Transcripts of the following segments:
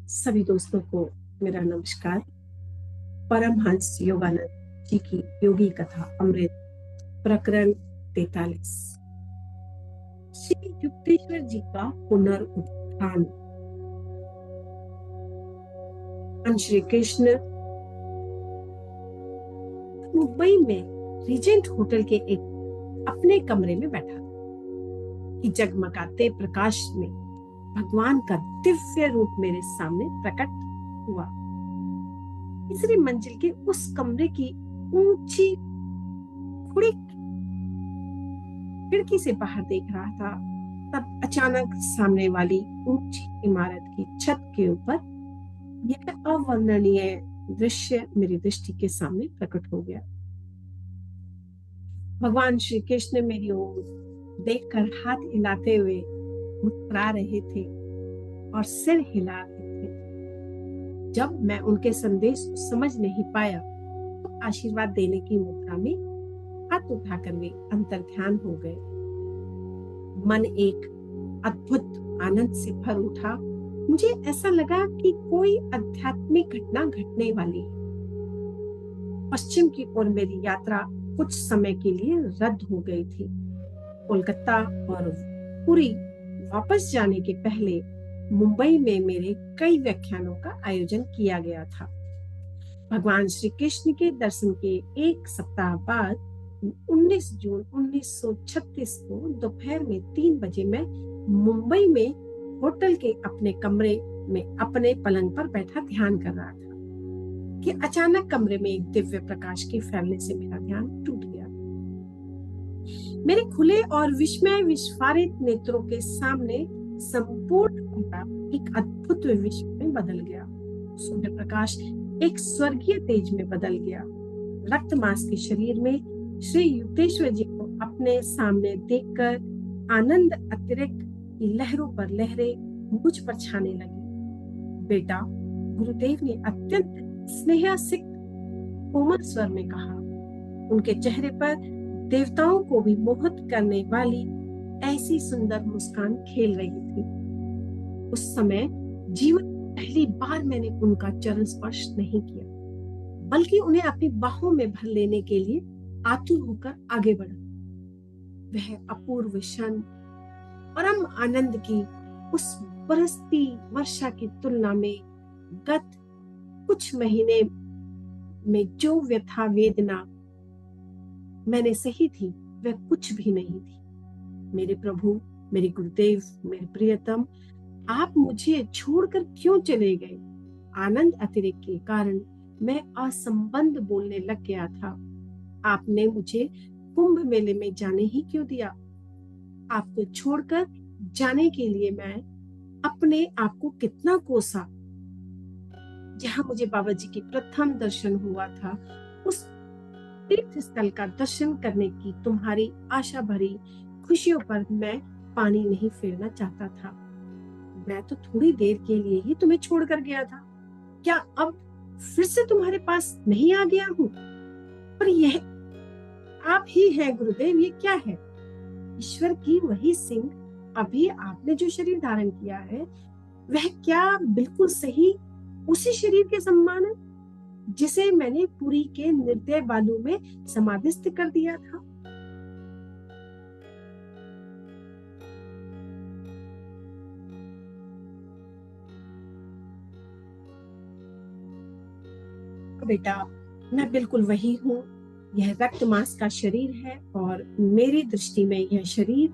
सभी दोस्तों को मेरा नमस्कार। परमहंस योगानंद जी की योगी कथा अमृत प्रकरण 43। श्री युक्तेश्वर जी का पुनरुत्थान। श्री कृष्ण मुंबई में रीजेंट होटल के एक अपने कमरे में बैठा था कि जगमगाते प्रकाश में भगवान का दिव्य रूप मेरे सामने प्रकट हुआ। तीसरी मंजिल के उस कमरे की ऊंची खुड़ी खिड़की से बाहर देख रहा था, तब अचानक सामने वाली ऊंची इमारत की छत के ऊपर यह अवर्णनीय दृश्य मेरी दृष्टि के सामने प्रकट हो गया। भगवान श्री कृष्ण मेरी ओर देखकर हाथ हिलाते हुए मुस्कुरा रहे थे और सिर हिला रहे थे। जब मैं उनके संदेश समझ नहीं पाया तो आशीर्वाद देने की मुद्रा में हाथ उठाकर वे अंतर्ध्यान हो गए। मन एक अद्भुत आनंद से भर उठा। मुझे ऐसा लगा कि कोई आध्यात्मिक घटना घटने वाली है। पश्चिम की ओर मेरी यात्रा कुछ समय के लिए रद्द हो गई थी। कोलकाता और पुरी वापस जाने के पहले मुंबई में मेरे कई व्याख्यानों का आयोजन किया गया था। भगवान श्री कृष्ण के दर्शन के एक सप्ताह बाद 19 जून 1936 को दोपहर में 3 बजे मैं मुंबई में होटल के अपने कमरे में अपने पलंग पर बैठा ध्यान कर रहा था कि अचानक कमरे में एक दिव्य प्रकाश के फैलने से मेरा ध्यान टूट गया। मेरे खुले और विस्मय विस्फारित नेत्रों के सामने संपूर्ण कमरा एक अद्भुत विश्व में बदल गया। सूर्य प्रकाश एक स्वर्गीय तेज में बदल गया। रक्त मांस के शरीर में श्री युक्तेश्वर जी को अपने सामने देखकर आनंद अतिरिक्त की लहरों पर लहरें मुझ पर छाने लगी। बेटा, गुरुदेव ने अत्यंत स्नेहासिक्त कोमल स्वर में कहा। उनके चेहरे पर देवताओं को भी मोहित करने वाली ऐसी सुंदर मुस्कान खेल रही थी। उस समय जीवन पहली बार मैंने उनका चरण स्पर्श नहीं किया, बल्कि उन्हें अपनी बाहों में भर लेने के लिए आतुर होकर आगे बढ़ा। वह अपूर्व क्षण परम आनंद की उस बरसती वर्षा की तुलना में गत कुछ महीने में जो व्यथा वेदना मैंने सही थी वह कुछ भी नहीं थी। मेरे प्रभु, मेरे गुरुदेव, मेरे प्रियतम, आप मुझे छोड़कर क्यों चले गए? आनंद अतिरेक के कारण मैं असंबद्ध बोलने लग गया था। आपने मुझे कुंभ मेले में जाने ही क्यों दिया? आपको छोड़कर जाने के लिए मैं अपने आप को कितना कोसा। जहां मुझे बाबा जी की प्रथम दर्शन हुआ था, उस तीर्थ स्थल का दर्शन करने की तुम्हारी आशा भरी खुशियों पर मैं पानी नहीं फेरना चाहता था। मैं तो थोड़ी देर के लिए ही तुम्हें छोड़कर गया था। क्या अब फिर से तुम्हारे पास नहीं आ गया हूँ? पर यह आप ही हैं गुरुदेव, ये क्या है? ईश्वर की वही सिंह अभी आपने जो शरीर धारण किया है, वह क्या बिल्कुल सही उसी शरीर के समान है जिसे मैंने पुरी के निर्दय बालू में समाधिस्थ कर दिया था? बेटा, मैं बिल्कुल वही हूँ। यह रक्त मांस का शरीर है और मेरी दृष्टि में यह शरीर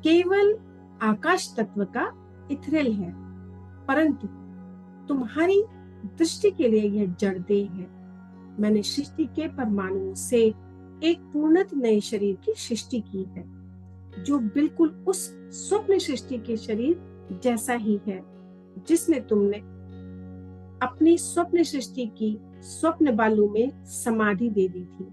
केवल आकाश तत्व का इथरेल है, परंतु तुम्हारी दृष्टि के लिए यह जड़ देह है। मैंने सृष्टि के परमाणुओं से एक पूर्णत नए शरीर की सृष्टि की है, जो बिल्कुल उस स्वप्न सृष्टि के शरीर जैसा ही है जिसमें तुमने अपनी स्वप्न सृष्टि की स्वप्न बालू में समाधि दे दी थी।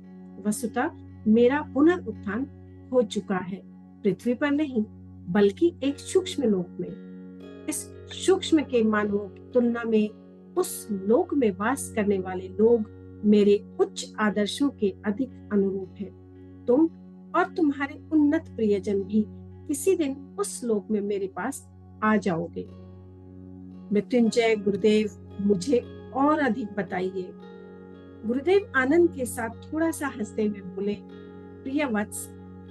वस्तुतः मेरा पुनरुत्थान हो चुका है, पृथ्वी पर नहीं बल्कि एक सूक्ष्म लोक में। इस सूक्ष्म के मानवों की तुलना में उस लोक में वास करने वाले लोग मेरे उच्च आदर्शों के अधिक अनुरूप है। तुम और तुम्हारे उन्नत प्रियजन भी किसी दिन उस लोक में मेरे पास आ जाओगे। मृत्युंजय गुरुदेव, मुझे और अधिक बताइए। गुरुदेव आनंद के साथ थोड़ा सा हंसते हुए बोले, प्रिय वत्स,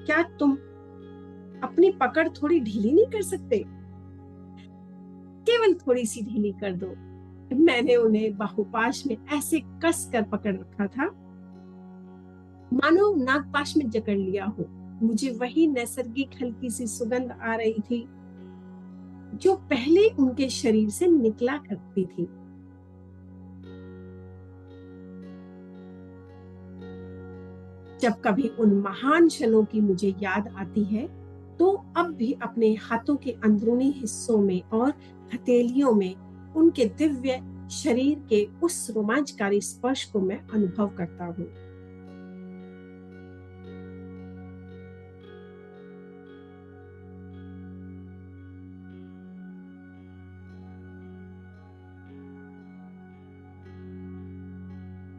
क्या तुम अपनी पकड़ थोड़ी ढीली नहीं कर सकते? केवल थोड़ी सी ढीली कर दो। मैंने उन्हें बाहुपाश में ऐसे कस कर पकड़ रखा था मानो नागपाश में जकड़ लिया हो। मुझे वही नैसर्गिक हल्की सी सुगंध आ रही थी जो पहले उनके शरीर से निकला करती थी। जब कभी उन महान क्षणों की मुझे याद आती है तो अब भी अपने हाथों के अंदरूनी हिस्सों में और हथेलियों में उनके दिव्य शरीर के उस रोमांचकारी स्पर्श को मैं अनुभव करता हूँ।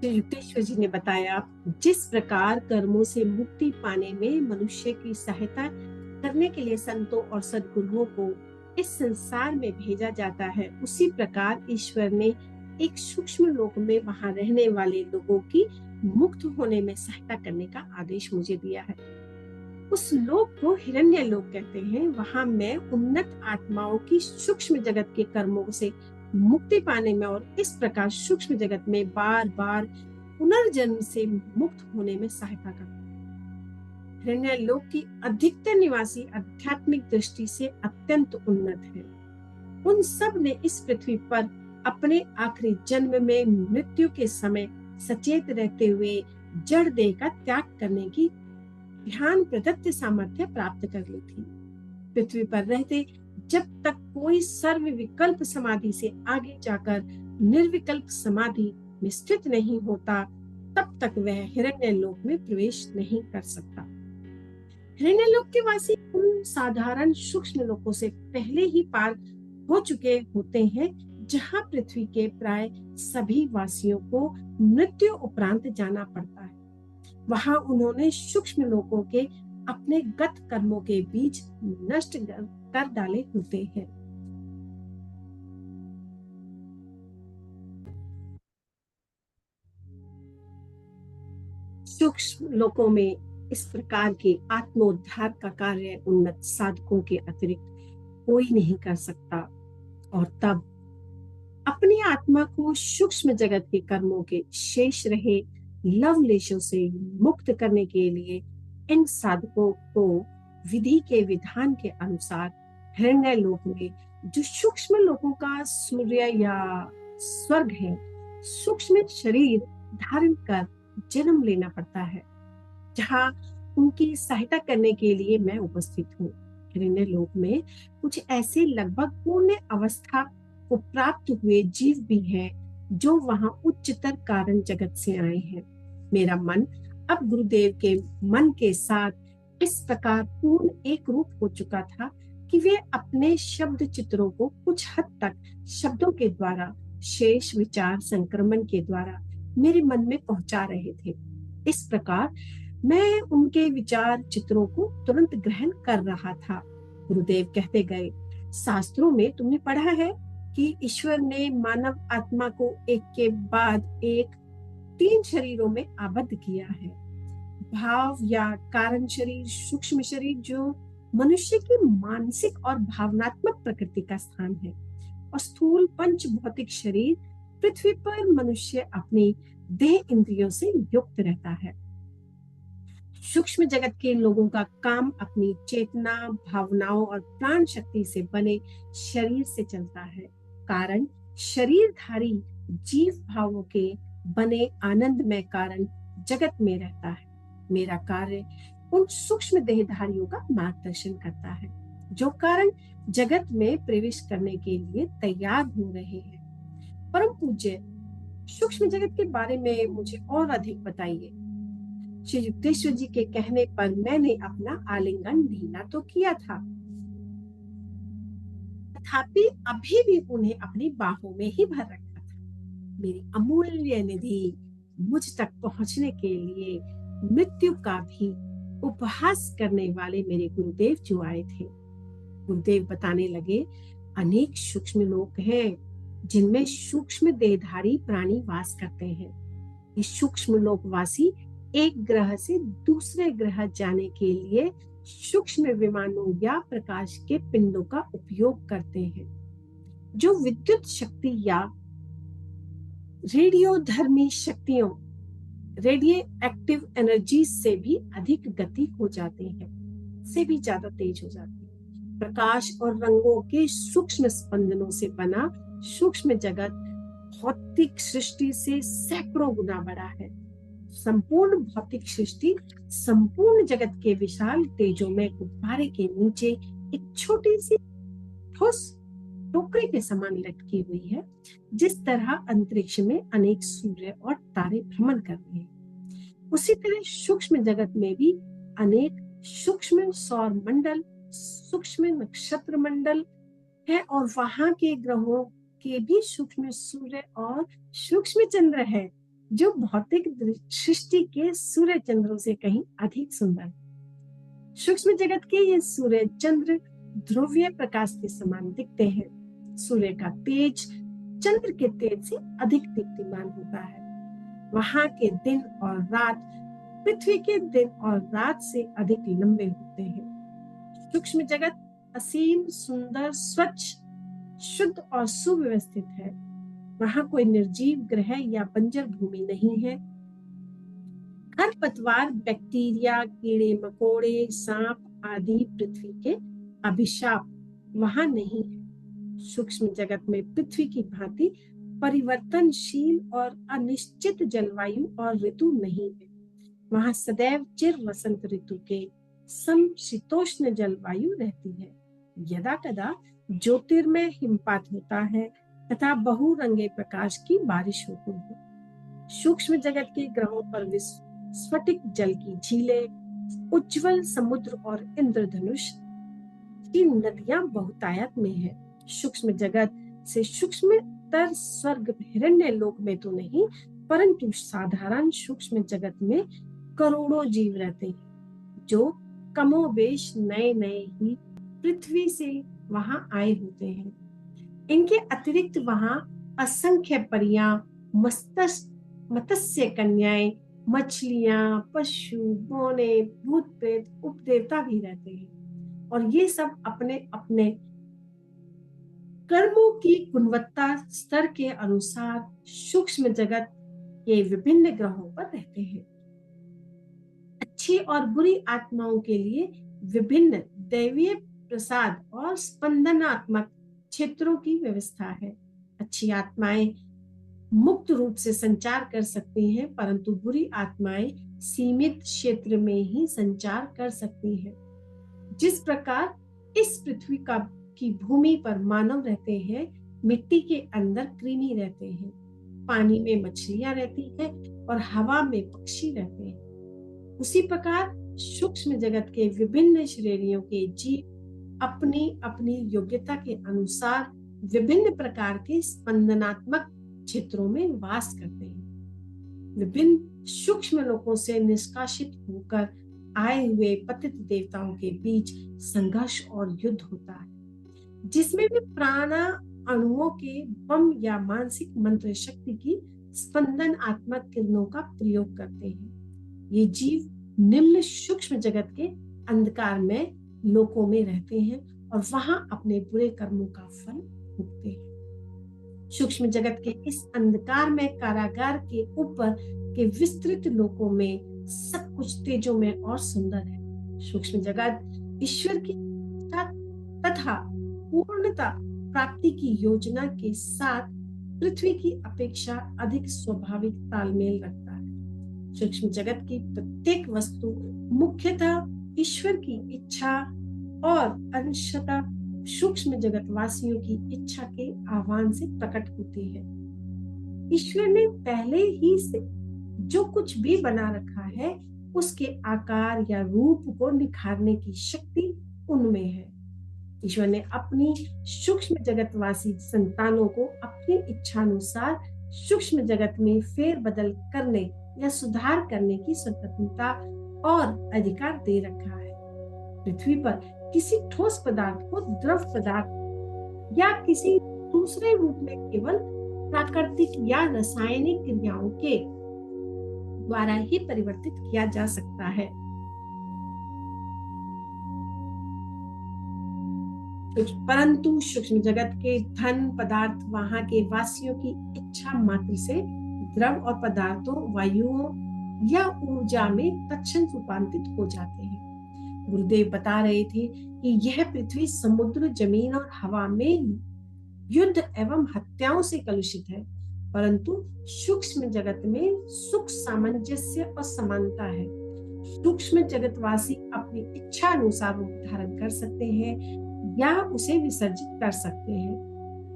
युक्तेश्वर जी ने बताया, जिस प्रकार कर्मों से मुक्ति पाने में मनुष्य की सहायता करने के लिए संतों और सद्गुरुओं को इस संसार में भेजा जाता है, उसी प्रकार ईश्वर ने एक सूक्ष्म लोक में वहां रहने वाले लोगों की मुक्त होने में सहायता करने का आदेश मुझे दिया है। उस लोक को हिरण्य लोक कहते हैं। वहां मैं उन्नत आत्माओं की सूक्ष्म जगत के कर्मों से मुक्ति पाने में और इस प्रकार सूक्ष्म जगत में बार बार पुनर्जन्म से मुक्त होने में सहायता करता हूँ। हिरण्य लोक की अधिकतर निवासी आध्यात्मिक दृष्टि से अत्यंत उन्नत है। उन सब ने इस पृथ्वी पर अपने आखिरी जन्म में मृत्यु के समय सचेत रहते हुए जड़ देह का त्याग करने की ध्यान प्रदत्त सामर्थ्य प्राप्त कर ली थी। पृथ्वी पर रहते जब तक कोई सर्व विकल्प समाधि से आगे जाकर निर्विकल्प समाधि में स्थित नहीं होता, तब तक वह हिरण्य लोक में प्रवेश नहीं कर सकता। हिरण्य लोक के वासी उन साधारण सूक्ष्म लोकों से पहले ही पार हो चुके होते हैं, जहां पृथ्वी के प्राय सभी वासियों को मृत्यु उपरांत जाना पड़ता है। वहां उन्होंने सूक्ष्म लोकों के अपने गत कर्मों के बीज नष्ट कर डाले होते हैं। सूक्ष्म लोकों में इस प्रकार के आत्मोद्धार का कार्य उन्नत साधकों के अतिरिक्त कोई नहीं कर सकता, और तब अपनी आत्मा को सूक्ष्म जगत के कर्मों के शेष रहे लवलेशों से मुक्त करने के लिए इन साधकों को विधि के विधान के अनुसार हिरण्य लोक में, जो सूक्ष्म लोकों का सूर्य या स्वर्ग है, सूक्ष्म शरीर धारण कर जन्म लेना पड़ता है, जहाँ उनकी सहायता करने के लिए मैं उपस्थित हूँ। हिरण्य लोक में कुछ ऐसे लगभग पूर्ण अवस्था को प्राप्त हुए जीव भी हैं जो वहां उच्चतर कारण जगत से आए हैं। मेरा मन अब गुरुदेव के मन के साथ इस प्रकार पूर्ण एक रूप हो चुका था कि वे अपने शब्द चित्रों को कुछ हद तक शब्दों के द्वारा, शेष विचार संक्रमण के द्वारा मेरे मन में पहुंचा रहे थे। इस प्रकार मैं उनके विचार चित्रों को तुरंत ग्रहण कर रहा था। गुरुदेव कहते गए, शास्त्रों में तुमने पढ़ा है कि ईश्वर ने मानव आत्मा को एक के बाद एक 3 शरीरों में आबद्ध किया है। भाव या कारण शरीर, सूक्ष्म शरीर जो मनुष्य की मानसिक और भावनात्मक प्रकृति का स्थान है, और स्थूल पंच भौतिक शरीर पृथ्वी पर मनुष्य अपनी देह इंद्रियों से युक्त रहता है। सूक्ष्म जगत के लोगों का काम अपनी चेतना, भावनाओं और प्राण शक्ति से बने शरीर से चलता है। कारण शरीरधारी जीव भावों के बने आनंदमय कारण जगत में रहता है। मेरा कार्य उन सूक्ष्म देहधारियों का मार्गदर्शन करता है जो कारण जगत में प्रवेश करने के लिए तैयार हो रहे हैं। परम पूज्य, सूक्ष्म जगत के बारे में मुझे और अधिक बताइए। श्री युक्तेश्वर जी के कहने पर मैंने अपना आलिंगन ढीला तो किया था, तथापि अभी भी उन्हें अपनी बाहों में ही भर रखा था। मेरी अमूल्य निधि मुझ तक पहुंचने के लिए मृत्यु का भी उपहास करने वाले मेरे गुरुदेव जो आए थे। गुरुदेव बताने लगे, अनेक सूक्ष्म लोक हैं जिनमें सूक्ष्म देहधारी प्राणी वास करते हैं। ये सूक्ष्म लोकवासी एक ग्रह से दूसरे ग्रह जाने के लिए सूक्ष्म विमानों या प्रकाश के पिंडों का उपयोग करते हैं, जो विद्युत शक्ति या रेडियोधर्मी शक्तियों, रेडियो एक्टिव एनर्जी से भी अधिक गति हो जाते हैं, से भी ज्यादा तेज हो जाती है। प्रकाश और रंगों के सूक्ष्म स्पंदनों से बना सूक्ष्म जगत भौतिक सृष्टि से सैकड़ों गुना बड़ा है। संपूर्ण भौतिक सृष्टि संपूर्ण जगत के विशाल तेजोमय गुब्बारे के नीचे एक छोटी सी ठोस टोकरी के समान लटकी हुई है। जिस तरह अंतरिक्ष में अनेक सूर्य और तारे भ्रमण कर रहे हैं, उसी तरह सूक्ष्म जगत में भी अनेक सूक्ष्म सौर मंडल, सूक्ष्म नक्षत्र मंडल है और वहां के ग्रहों के भी सूक्ष्म सूर्य और सूक्ष्म चंद्र है, जो भौतिक सृष्टि के सूर्य चंद्रों से कहीं अधिक सुंदर है। सूक्ष्म जगत के ये सूर्य चंद्र ध्रुवीय प्रकाश के समान दिखते हैं। सूर्य का तेज चंद्र के तेज से अधिक दीप्तिमान होता है। वहां के दिन और रात पृथ्वी के दिन और रात से अधिक लंबे होते हैं। सूक्ष्म जगत असीम, सुंदर, स्वच्छ, शुद्ध और सुव्यवस्थित है। वहां कोई निर्जीव ग्रह या बंजर भूमि नहीं है। खरपतवार, बैक्टीरिया, कीड़े मकोड़े, सांप आदि पृथ्वी के अभिशाप वहां नहीं है। सूक्ष्म जगत में पृथ्वी की भांति परिवर्तनशील और अनिश्चित जलवायु और ऋतु नहीं है। वहां सदैव चिर वसंत ऋतु के समशीतोष्ण जलवायु रहती है। यदा कदा ज्योतिर्मय हिमपात होता है तथा बहुरंगे प्रकाश की बारिश होती है। सूक्ष्म जगत के ग्रहों पर स्फटिक जल की झीलें, उज्जवल समुद्र और इंद्रधनुष की नदियां बहुतायत में है। सूक्ष्म जगत से सूक्ष्मतर स्वर्ग हिरण्य लोक में तो नहीं, परंतु साधारण सूक्ष्म जगत में करोड़ों जीव रहते हैं, जो कमोबेश नए नए ही पृथ्वी से वहां आए होते हैं। इनके अतिरिक्त वहां असंख्य परियां, मत्स्य कन्याएं, मछलियां, पशु, बौने, भूत प्रेत, उपदेवता भी रहते हैं और ये सब अपने अपने कर्मों की गुणवत्ता स्तर के अनुसार सूक्ष्म जगत के विभिन्न ग्रहों पर रहते हैं। अच्छी और बुरी आत्माओं के लिए विभिन्न दैवीय प्रसाद और स्पंदनात्मक क्षेत्रों की व्यवस्था है। अच्छी आत्माएं मुक्त रूप से संचार कर सकती हैं, परंतु बुरी आत्माएं सीमित क्षेत्र में ही संचार कर सकती हैं। जिस प्रकार इस पृथ्वी की भूमि पर मानव रहते हैं, मिट्टी के अंदर कृमि रहते हैं, पानी में मछलियां रहती हैं और हवा में पक्षी रहते हैं, उसी प्रकार सूक्ष्म जगत के विभिन्न श्रेणियों के जीव अपनी अपनी योग्यता के अनुसार विभिन्न प्रकार के स्पंदनात्मक क्षेत्रों में वास करते हैं। विभिन्न सूक्ष्म लोकों से निष्कासित होकर आए हुए पतित देवताओं के बीच संघर्ष और युद्ध होता है, जिसमें वे प्राणा अणुओं के बम या मानसिक मंत्र शक्ति की स्पंदनात्मक किरणों का प्रयोग करते हैं। ये जीव निम्न सूक्ष्म जगत के अंधकार में लोकों में रहते हैं और वहां अपने बुरे कर्मों का फल भोगते हैं। सूक्ष्म जगत के इस अंधकार में कारागार के ऊपर के विस्तृत लोकों में सब कुछ तेजों में और सुंदर है। सूक्ष्म जगत ईश्वर की तथा पूर्णता प्राप्ति की योजना के साथ पृथ्वी की अपेक्षा अधिक स्वाभाविक तालमेल रखता है। सूक्ष्म जगत की प्रत्येक वस्तु मुख्यतः ईश्वर की इच्छा और अंशतः सूक्ष्म जगत वासियों की इच्छा के आह्वान से प्रकट होती है। ईश्वर ने पहले ही से जो कुछ भी बना रखा है, उसके आकार या रूप को निखारने की शक्ति उनमें है। ईश्वर ने अपनी सूक्ष्म जगतवासी संतानों को अपनी इच्छानुसार सूक्ष्म जगत में फेरबदल करने या सुधार करने की स्वतंत्रता और अधिकार दे रखा है। पृथ्वी पर किसी ठोस पदार्थ को द्रव पदार्थ या किसी दूसरे रूप में केवल प्राकृतिक या रासायनिक क्रियाओं के द्वारा ही परिवर्तित किया जा सकता है। परंतु सूक्ष्म जगत के धन पदार्थ वहां के वासियों की इच्छा मात्र से द्रव और पदार्थों, वायुओं या ऊर्जा में तत्क्षण रूपांतरित हो जाते हैं। गुरुदेव बता रहे थे कि यह पृथ्वी, समुद्र, जमीन और हवा में युद्ध एवं हत्याओं से कलुषित है, परंतु सूक्ष्म जगत में सुख, सामंजस्य और समानता है। सूक्ष्म जगतवासी अपनी इच्छा अनुसार रूप धारण कर सकते हैं या उसे विसर्जित कर सकते हैं।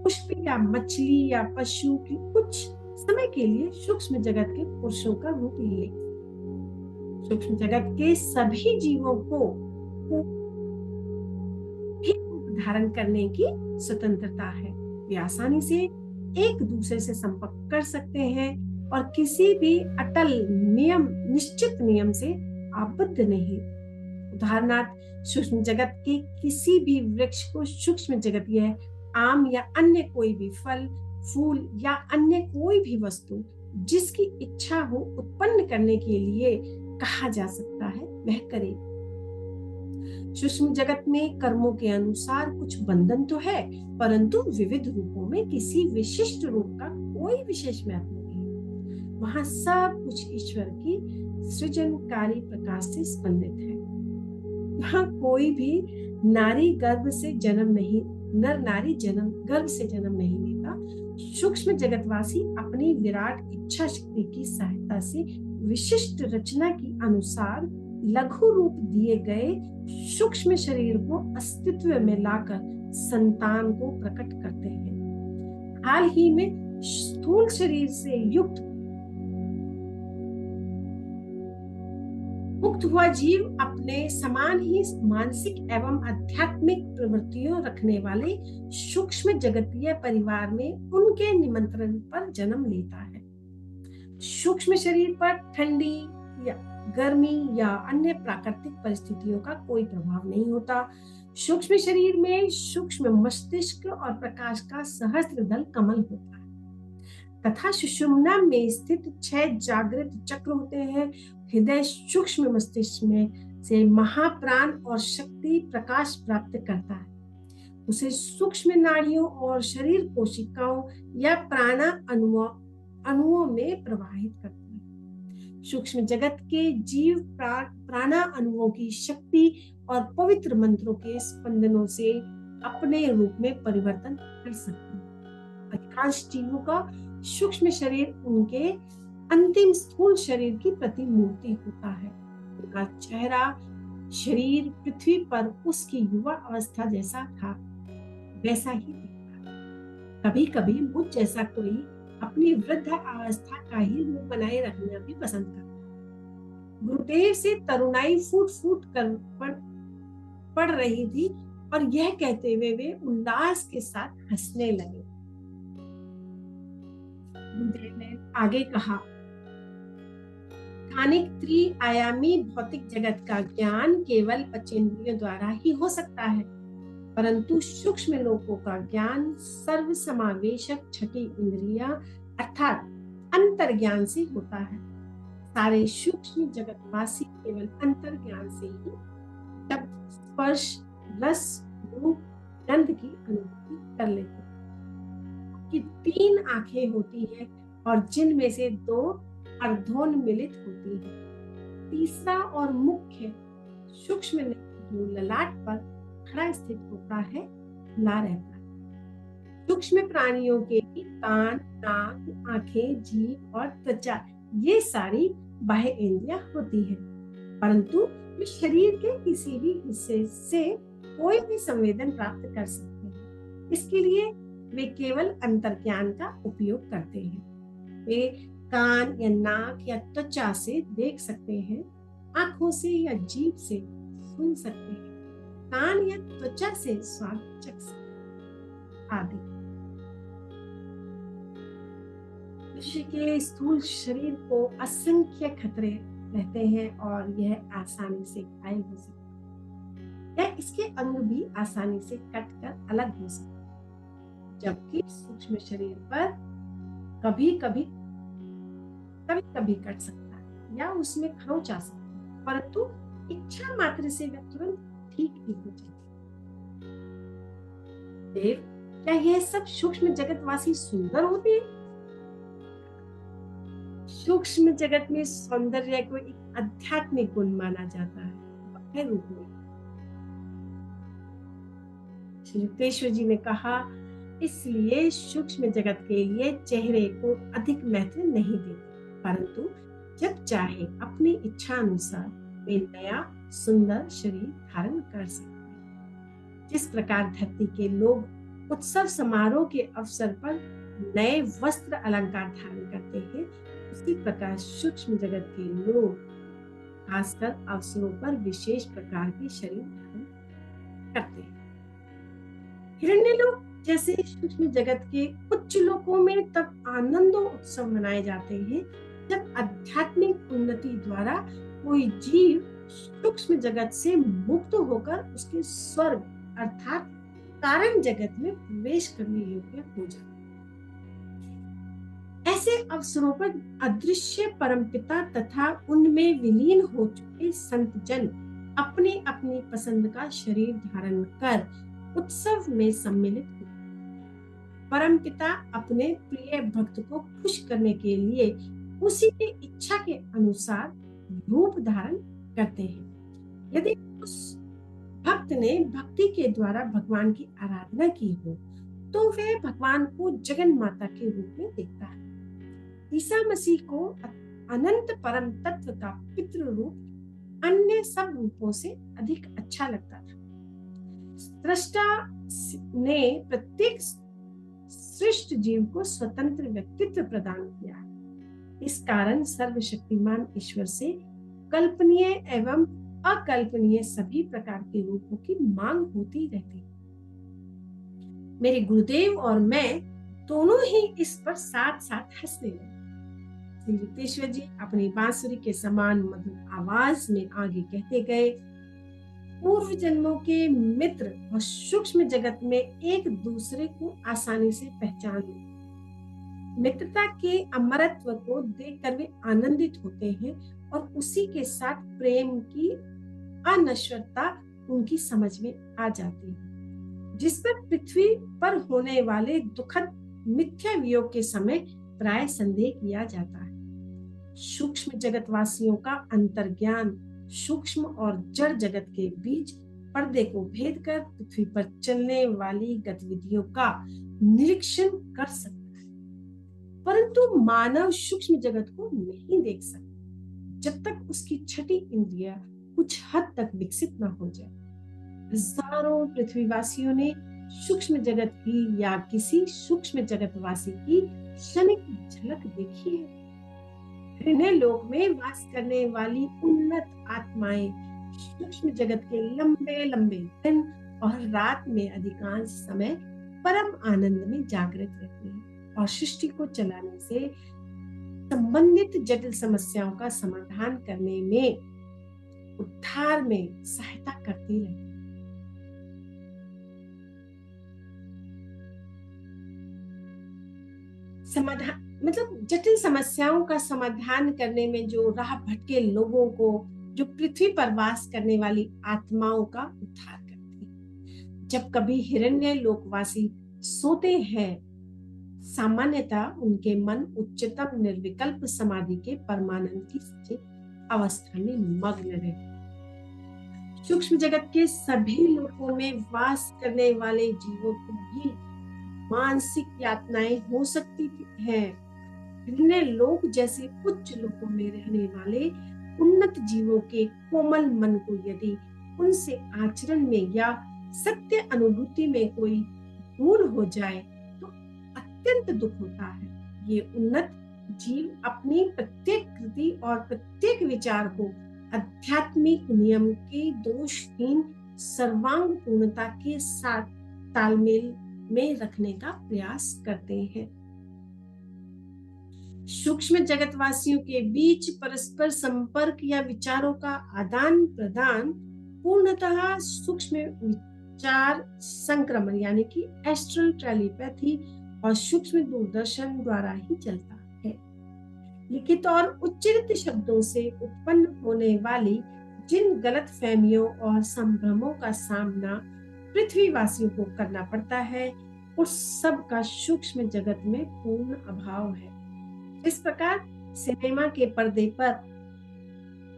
पुष्प या मछली या पशु की कुछ समय के लिए सूक्ष्म जगत के पुरुषों का रूप ले। सूक्ष्म जगत के सभी जीवों को भी रूप धारण करने की स्वतंत्रता है। वे आसानी से एक दूसरे से संपर्क कर सकते हैं और किसी भी अटल नियम, निश्चित नियम से आबद्ध नहीं। उदाहरणार्थ, सूक्ष्म जगत के किसी भी वृक्ष को सूक्ष्म जगत, यह आम या अन्य कोई भी फल, फूल या अन्य कोई भी वस्तु जिसकी इच्छा हो उत्पन्न करने के लिए कहा जा सकता है, वह करे। सूक्ष्म जगत में कर्मों के अनुसार कुछ बंधन तो है, परंतु विविध रूपों में किसी विशिष्ट रूप का कोई विशेष महत्व नहीं। वहां सब कुछ ईश्वर की सृजनकारी प्रकाश से स्पंदित है। यहाँ कोई भी नारी गर्भ से जन्म नहीं, नर नारी जन्म गर्भ से जन्म नहीं लेता। सूक्ष्म जगतवासी अपनी विराट इच्छा शक्ति की सहायता से विशिष्ट रचना के अनुसार लघु रूप दिए गए सूक्ष्म शरीर को अस्तित्व में लाकर संतान को प्रकट करते हैं। हाल ही में स्थूल शरीर से युक्त मुक्त हुआ जीव अपने समान ही मानसिक एवं आध्यात्मिक प्रवृत्तियों रखने वाले सूक्ष्म जगतीय परिवार में उनके निमंत्रण पर जन्म लेता है। सूक्ष्म शरीर पर ठंडी या गर्मी या अन्य प्राकृतिक परिस्थितियों का कोई प्रभाव नहीं होता। सूक्ष्म शरीर में सूक्ष्म मस्तिष्क और प्रकाश का सहस्त्रदल कमल होता है तथा सुषुम्ना में स्थित 6 जागृत चक्र होते हैं। हृदय सूक्ष्म मस्तिष्क में से महाप्राण और शक्ति प्रकाश प्राप्त करता है। उसे सूक्ष्म नाड़ियों और शरीर कोशिकाओं या प्राणा अणुओं में प्रवाहित करता है। सूक्ष्म जगत के जीव प्राणा अणुओं की शक्ति और पवित्र मंत्रों के स्पंदनों से अपने रूप में परिवर्तन कर सकते हैं। अधिकांश जीवों का सूक्ष्म शरीर उनके अंतिम स्थूल शरीर की प्रतिमूर्ति होता है। उनका चेहरा, शरीर पृथ्वी पर उसकी युवा अवस्था जैसा था, वैसा ही दिखता है। कभी कभी मुझ जैसा कोई अपनी वृद्ध अवस्था का ही रूप बनाए रखना भी पसंद करता है। गुरुदेव से तरुणाई फूट फूट कर पड़ रही थी और यह कहते हुए वे उल्लास के साथ हंसने लगे। गुरुदेव ने आगे कहा, स्थानिक त्रिआयामी भौतिक जगत का ज्ञान केवल पंचेंद्रियों द्वारा ही हो सकता है, परंतु सूक्ष्म लोकों का ज्ञान सर्वसमावेशक छठी इंद्रिया अर्थात अंतर्ज्ञान से होता है। सारे सूक्ष्म जगतवासी केवल अंतर्ज्ञान से ही शब्द, स्पर्श, रस, रूप, गंध की अनुभूति कर लेते हैं। कि 3 आंखें होती हैं और जिनमें से 2 अर्धोन्मिलित होती है। तीसरा और मुख्य सूक्ष्म जो ललाट पर खड़ा स्थित होता है, खुला रहता है। सूक्ष्म प्राणियों के भी कान, नाक, आंखें, जीभ और त्वचा, ये सारी बाह्य इंद्रियां होती है, परंतु वे शरीर के किसी भी हिस्से से कोई भी संवेदन प्राप्त कर सकते हैं। इसके लिए वे केवल अंतर्ज्ञान का उपयोग करते हैं। वे कान या नाक या त्वचा से देख सकते हैं, आंखों से या जीभ से सुन सकते हैं, कान या त्वचा से स्वाद चख सकते हैं आदि। मनुष्य के स्थूल शरीर को असंख्य खतरे रहते हैं और यह आसानी से घायल हो सकता है या इसके अंग भी आसानी से कटकर अलग हो सकते हैं। जबकि सूक्ष्म शरीर पर कभी कभी कट सकता है या उसमें खरोंच आ सकता है, परंतु इच्छा मात्र से वह तुरंत ठीक भी हो जाता है। देव, क्या यह सब सूक्ष्म जगतवासी सुंदर होते हैं? सूक्ष्म जगत में सौंदर्य को एक आध्यात्मिक गुण माना जाता है, बाह्य रूप में। श्री युक्तेश्वर जी ने कहा, इसलिए सूक्ष्म जगत के लिए चेहरे को अधिक महत्व नहीं देते, परंतु जब चाहे अपनी इच्छा अनुसार वे नया सुंदर शरीर धारण कर सकते हैं। जिस प्रकार धरती के लोग उत्सव समारोह के अवसर पर नए वस्त्र अलंकार धारण करते हैं, उसी प्रकार सूक्ष्म जगत के लोग खासकर अवसरों पर विशेष प्रकार के शरीर धारण करते हैं। हिरण्यलोक जैसे सूक्ष्म जगत के उच्च लोकों में तब आनंदो उत्सव मनाए जाते हैं जब आध्यात्मिक उन्नति द्वारा कोई जीव सूक्ष्म जगत से मुक्त होकर उसके स्वर्ग अर्थात कारण जगत में प्रवेश करने योग्य हो जाता है। ऐसे अवसरों पर अदृश्य परमपिता तथा उनमें विलीन हो चुके संत जन अपनी अपनी पसंद का शरीर धारण कर उत्सव में सम्मिलित हुए। परमपिता अपने प्रिय भक्त को खुश करने के लिए उसी की इच्छा के अनुसार रूप धारण करते हैं। यदि उस भक्त ने भक्ति के द्वारा भगवान की आराधना की हो तो वह भगवान को जगन माता के रूप में देखता है। ईसा मसीह को अनंत परम तत्व का पितृ रूप अन्य सब रूपों से अधिक अच्छा लगता था। सृष्टा ने प्रत्येक सृष्ट जीव को स्वतंत्र व्यक्तित्व प्रदान किया है। इस कारण सर्वशक्तिमान ईश्वर से कल्पनीय एवं अकल्पनीय सभी प्रकार के रूपों की मांग होती रहती है। मेरे गुरुदेव और मैं दोनों ही इस पर साथ साथ हंसने लगे। श्री युक्तेश्वर जी अपनी बांसुरी के समान मधुर आवाज में आगे कहते गए, पूर्व जन्मों के मित्र और सूक्ष्म जगत में एक दूसरे को आसानी से पहचान लेते। मित्रता के अमरत्व को देखकर वे आनंदित होते हैं और उसी के साथ प्रेम की अनश्वरता उनकी समझ में आ जाती है, जिस पर पृथ्वी पर होने वाले दुखद मिथ्या वियोग के समय प्राय संदेह किया जाता है। सूक्ष्म जगतवासियों का अंतर्ज्ञान सूक्ष्म और जड़ जगत के बीच पर्दे को भेद कर पृथ्वी पर चलने वाली गतिविधियों का निरीक्षण कर सकता है, परंतु मानव सूक्ष्म जगत को नहीं देख सकता जब तक उसकी छठी इंद्रिय कुछ हद तक विकसित न हो जाए। हजारों पृथ्वीवासियों ने सूक्ष्म जगत की या किसी सूक्ष्म जगतवासी की क्षणिक झलक देखी है। हृदय लोक में वास करने वाली उन्नत आत्माएं सूक्ष्म जगत के लंबे लंबे दिन और रात में अधिकांश समय परम आनंद में जागृत रहती हैं और सृष्टि को चलाने से संबंधित जटिल समस्याओं का समाधान करने में, उद्धार में सहायता करती रहती है। समाधान मतलब जटिल समस्याओं का समाधान करने में जो राह भटके लोगों को, जो पृथ्वी पर वास करने वाली आत्माओं का उद्धार करती है। जब कभी हिरण्य लोकवासी सोते हैं, सामान्यतः उनके मन उच्चतम निर्विकल्प समाधि के परमानंद की स्थित अवस्था में मग्न रहते। सूक्ष्म जगत के सभी लोकों में वास करने वाले जीवों को भी मानसिक यातनाएं हो सकती हैं। हिरण्य लोक जैसे उच्च लोकों में रहने वाले उन्नत जीवों के कोमल मन को यदि उनसे आचरण में या सत्य अनुभूति में कोई भूल हो जाए तो अत्यंत दुख होता है। ये उन्नत जीव अपनी प्रत्येक कृति और प्रत्येक विचार को आध्यात्मिक नियम के दोषहीन सर्वांग पूर्णता के साथ तालमेल में रखने का प्रयास करते हैं। सूक्ष्म जगतवासियों के बीच परस्पर संपर्क या विचारों का आदान प्रदान पूर्णतः सूक्ष्म चार संक्रमण यानी कि एस्ट्रल टेलीपैथी और सूक्ष्म दूरदर्शन द्वारा ही चलता है। लिखित और उच्चारित शब्दों से उत्पन्न होने वाली जिन गलत फहमियों और संभ्रमों का सामना पृथ्वीवासियों को करना पड़ता है, उस सब का सूक्ष्म जगत में पूर्ण अभाव है। इस प्रकार सिनेमा के पर्दे पर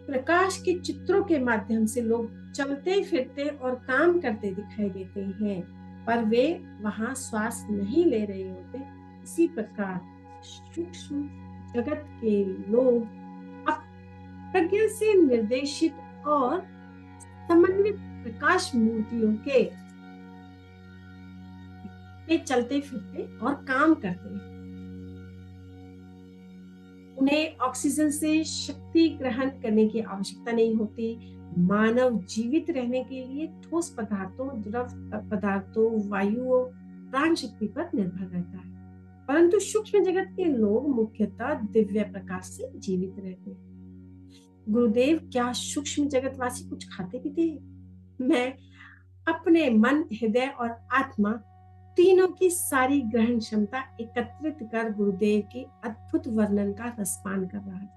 प्रकाश के चित्रों के माध्यम से लोग चलते फिरते और काम करते दिखाई देते हैं, पर वे वहां श्वास नहीं ले रहे होते। इसी प्रकार सूक्ष्म जगत के लोग प्रज्ञा से निर्देशित और समन्वित प्रकाश मूर्तियों के चलते फिरते और काम करते हैं। उन्हें ऑक्सीजन से शक्ति ग्रहण करने की आवश्यकता नहीं होती। मानव जीवित रहने के लिए ठोस पदार्थों, द्रव पदार्थों, वायु, प्राण शक्ति पर निर्भर रहता है, परंतु सूक्ष्म जगत के लोग मुख्यतः दिव्य प्रकाश से जीवित रहते हैं। गुरुदेव, क्या सूक्ष्म जगतवासी कुछ खाते पीते हैं? मैं अपने मन, हृदय और आत्मा तीनों की सारी ग्रहण क्षमता एकत्रित कर गुरुदेव के अद्भुत वर्णन का रसपान कर रहा था।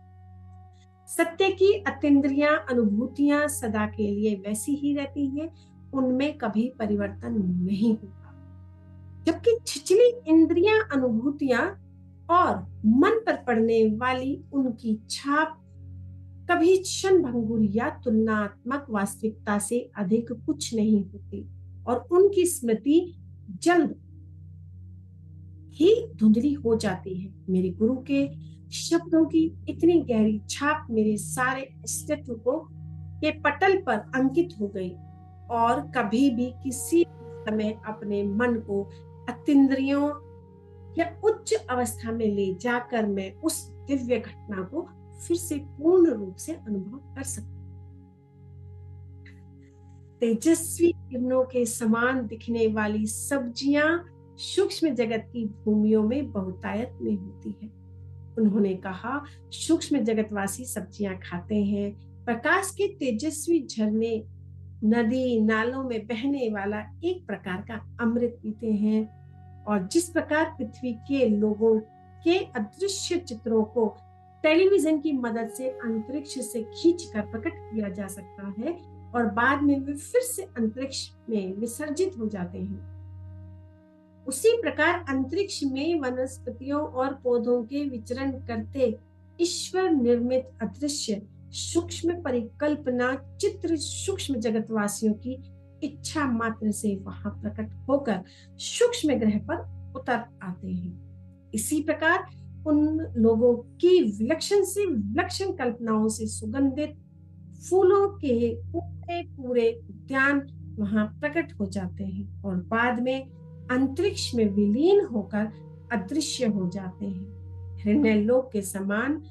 सत्य की अतीन्द्रियां अनुभूतियां सदा के लिए वैसी ही रहती हैं, उनमें कभी परिवर्तन नहीं होता, जबकि छिछली इंद्रियां अनुभूतियां और मन पर पड़ने वाली उनकी छाप कभी क्षण भंगुर या तुलनात्मक वास्तविकता से अधिक कुछ नहीं होती और उनकी स्मृति जल्द ही धुंधली हो जाती है। मेरे गुरु के शब्दों की इतनी गहरी छाप मेरे सारे अस्तित्व को के पटल पर अंकित हो गई और कभी भी किसी समय अपने मन को अतीन्द्रियों या उच्च अवस्था में ले जाकर मैं उस दिव्य घटना को फिर से पूर्ण रूप से अनुभव कर सकता। तेजस्वी किरणों के समान दिखने वाली सब्जियां सूक्ष्म जगत की भूमियों में बहुतायत में होती है। उन्होंने कहा, सूक्ष्म जगतवासी सब्जियां खाते हैं, प्रकाश के तेजस्वी झरने, नदी नालों में बहने वाला एक प्रकार का अमृत पीते हैं, और जिस प्रकार पृथ्वी के लोगों के अदृश्य चित्रों को टेलीविजन की मदद से अंतरिक्ष से खींचकर प्रकट किया जा सकता है और बाद में वे फिर से अंतरिक्ष में विसर्जित हो जाते हैं, उसी प्रकार अंतरिक्ष में वनस्पतियों और पौधों के विचरण करते ईश्वर निर्मित अदृश्य सूक्ष्म परिकल्पना चित्र सूक्ष्म जगतवासियों की इच्छा मात्र से वहां प्रकट होकर सूक्ष्म ग्रह पर उतर आते हैं। इसी प्रकार उन लोगों की विलक्षण से विलक्षण कल्पनाओं से सुगंधित फूलों के पूरे पूरे उद्यान वहां प्रकट हो जाते हैं और बाद में अंतरिक्ष में विलीन होकर अदृश्य हो जाते हैं। हृदय लोक के समान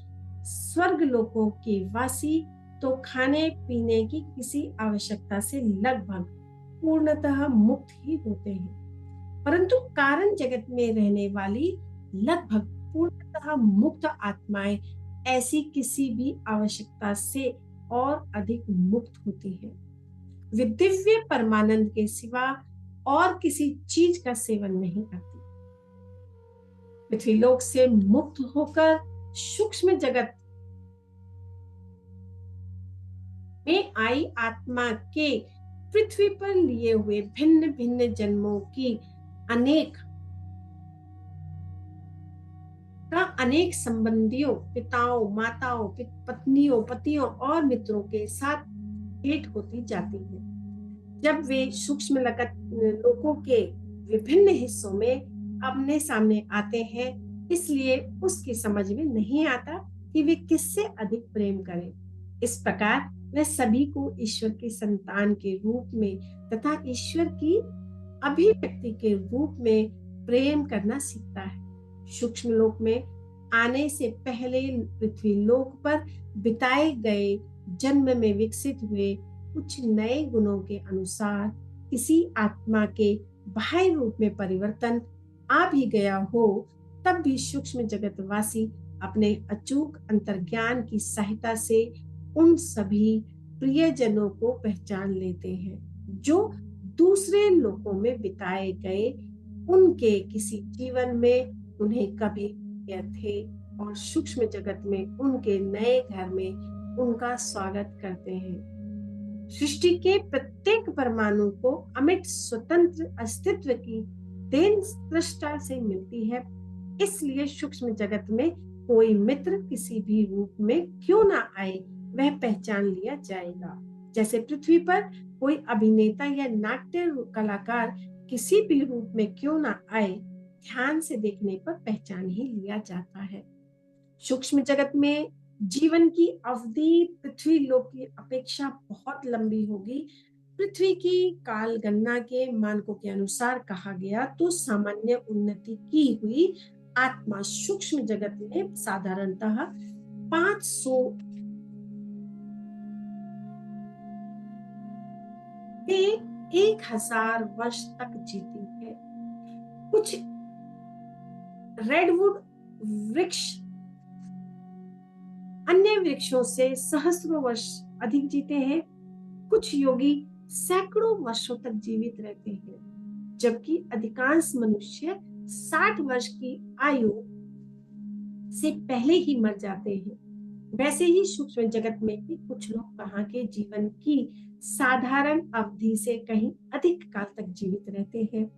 स्वर्ग लोकों के वासी तो खाने पीने की किसी आवश्यकता से लगभग पूर्णतः मुक्त ही होते हैं, परंतु कारण जगत में रहने वाली लगभग पूर्णतः मुक्त आत्माएं ऐसी किसी भी आवश्यकता से और अधिक मुक्त होती है। वे दिव्य परमानंद के सिवा और किसी चीज का सेवन नहीं करती। पृथ्वीलोक से मुक्त होकर सूक्ष्म जगत में आई आत्मा के पृथ्वी पर लिए हुए भिन्न भिन्न जन्मों की अनेक संबंधियों, पिताओं, माताओं, पत्नियों, पतियों और मित्रों के साथ भेंट होती जाती है। जब वे सूक्ष्म लोकों के विभिन्न हिस्सों में आमने सामने आते हैं, इसलिए उसकी समझ में नहीं आता कि वे किससे अधिक प्रेम करें। इस प्रकार वह सभी को ईश्वर की संतान के रूप में तथा ईश्वर की अभिव्यक्ति के रूप में प्रेम करना सीखता है। सूक्ष्म लोक में आने से पहले पृथ्वी लोक पर बिताए गए जन्म में विकसित हुए कुछ नए गुणों के अनुसार किसी आत्मा के बाह्य रूप में परिवर्तन आ भी गया हो, तब भी सूक्ष्म जगतवासी अपने अचूक अंतर्ज्ञान की सहायता से उन सभी प्रियजनों को पहचान लेते हैं जो दूसरे लोगों में बिताए गए उनके किसी जीवन में उन्हें कभी थे और सूक्ष्म जगत में उनके नए घर में उनका स्वागत करते हैं। सृष्टि के प्रत्येक परमाणु को अमिट स्वतंत्र अस्तित्व की देन सृष्टा से मिलती है। इसलिए सूक्ष्म जगत में कोई मित्र किसी भी रूप में क्यों ना आए, वह पहचान लिया जाएगा। जैसे पृथ्वी पर कोई अभिनेता या नाट्य कलाकार किसी भी रूप में क्यों ना आए, ध्यान से देखने पर पहचान ही लिया जाता है। सूक्ष्म जगत में जीवन की अवधि पृथ्वी लोक की अपेक्षा बहुत लंबी होगी। पृथ्वी की काल गणना के मानकों के अनुसार कहा गया तो सामान्य उन्नति की हुई आत्मा सूक्ष्म जगत में साधारणतः 500 से 1000 वर्ष तक जीती है। कुछ रेडवुड वृक्ष अन्य वृक्षों से सहस्रों वर्ष अधिक जीते हैं। कुछ योगी सैकड़ों वर्षों तक जीवित रहते हैं, जबकि अधिकांश मनुष्य 60 वर्ष की आयु से पहले ही मर जाते हैं। वैसे ही सूक्ष्म जगत में भी कुछ लोग वहां के जीवन की साधारण अवधि से कहीं अधिक काल तक जीवित रहते हैं।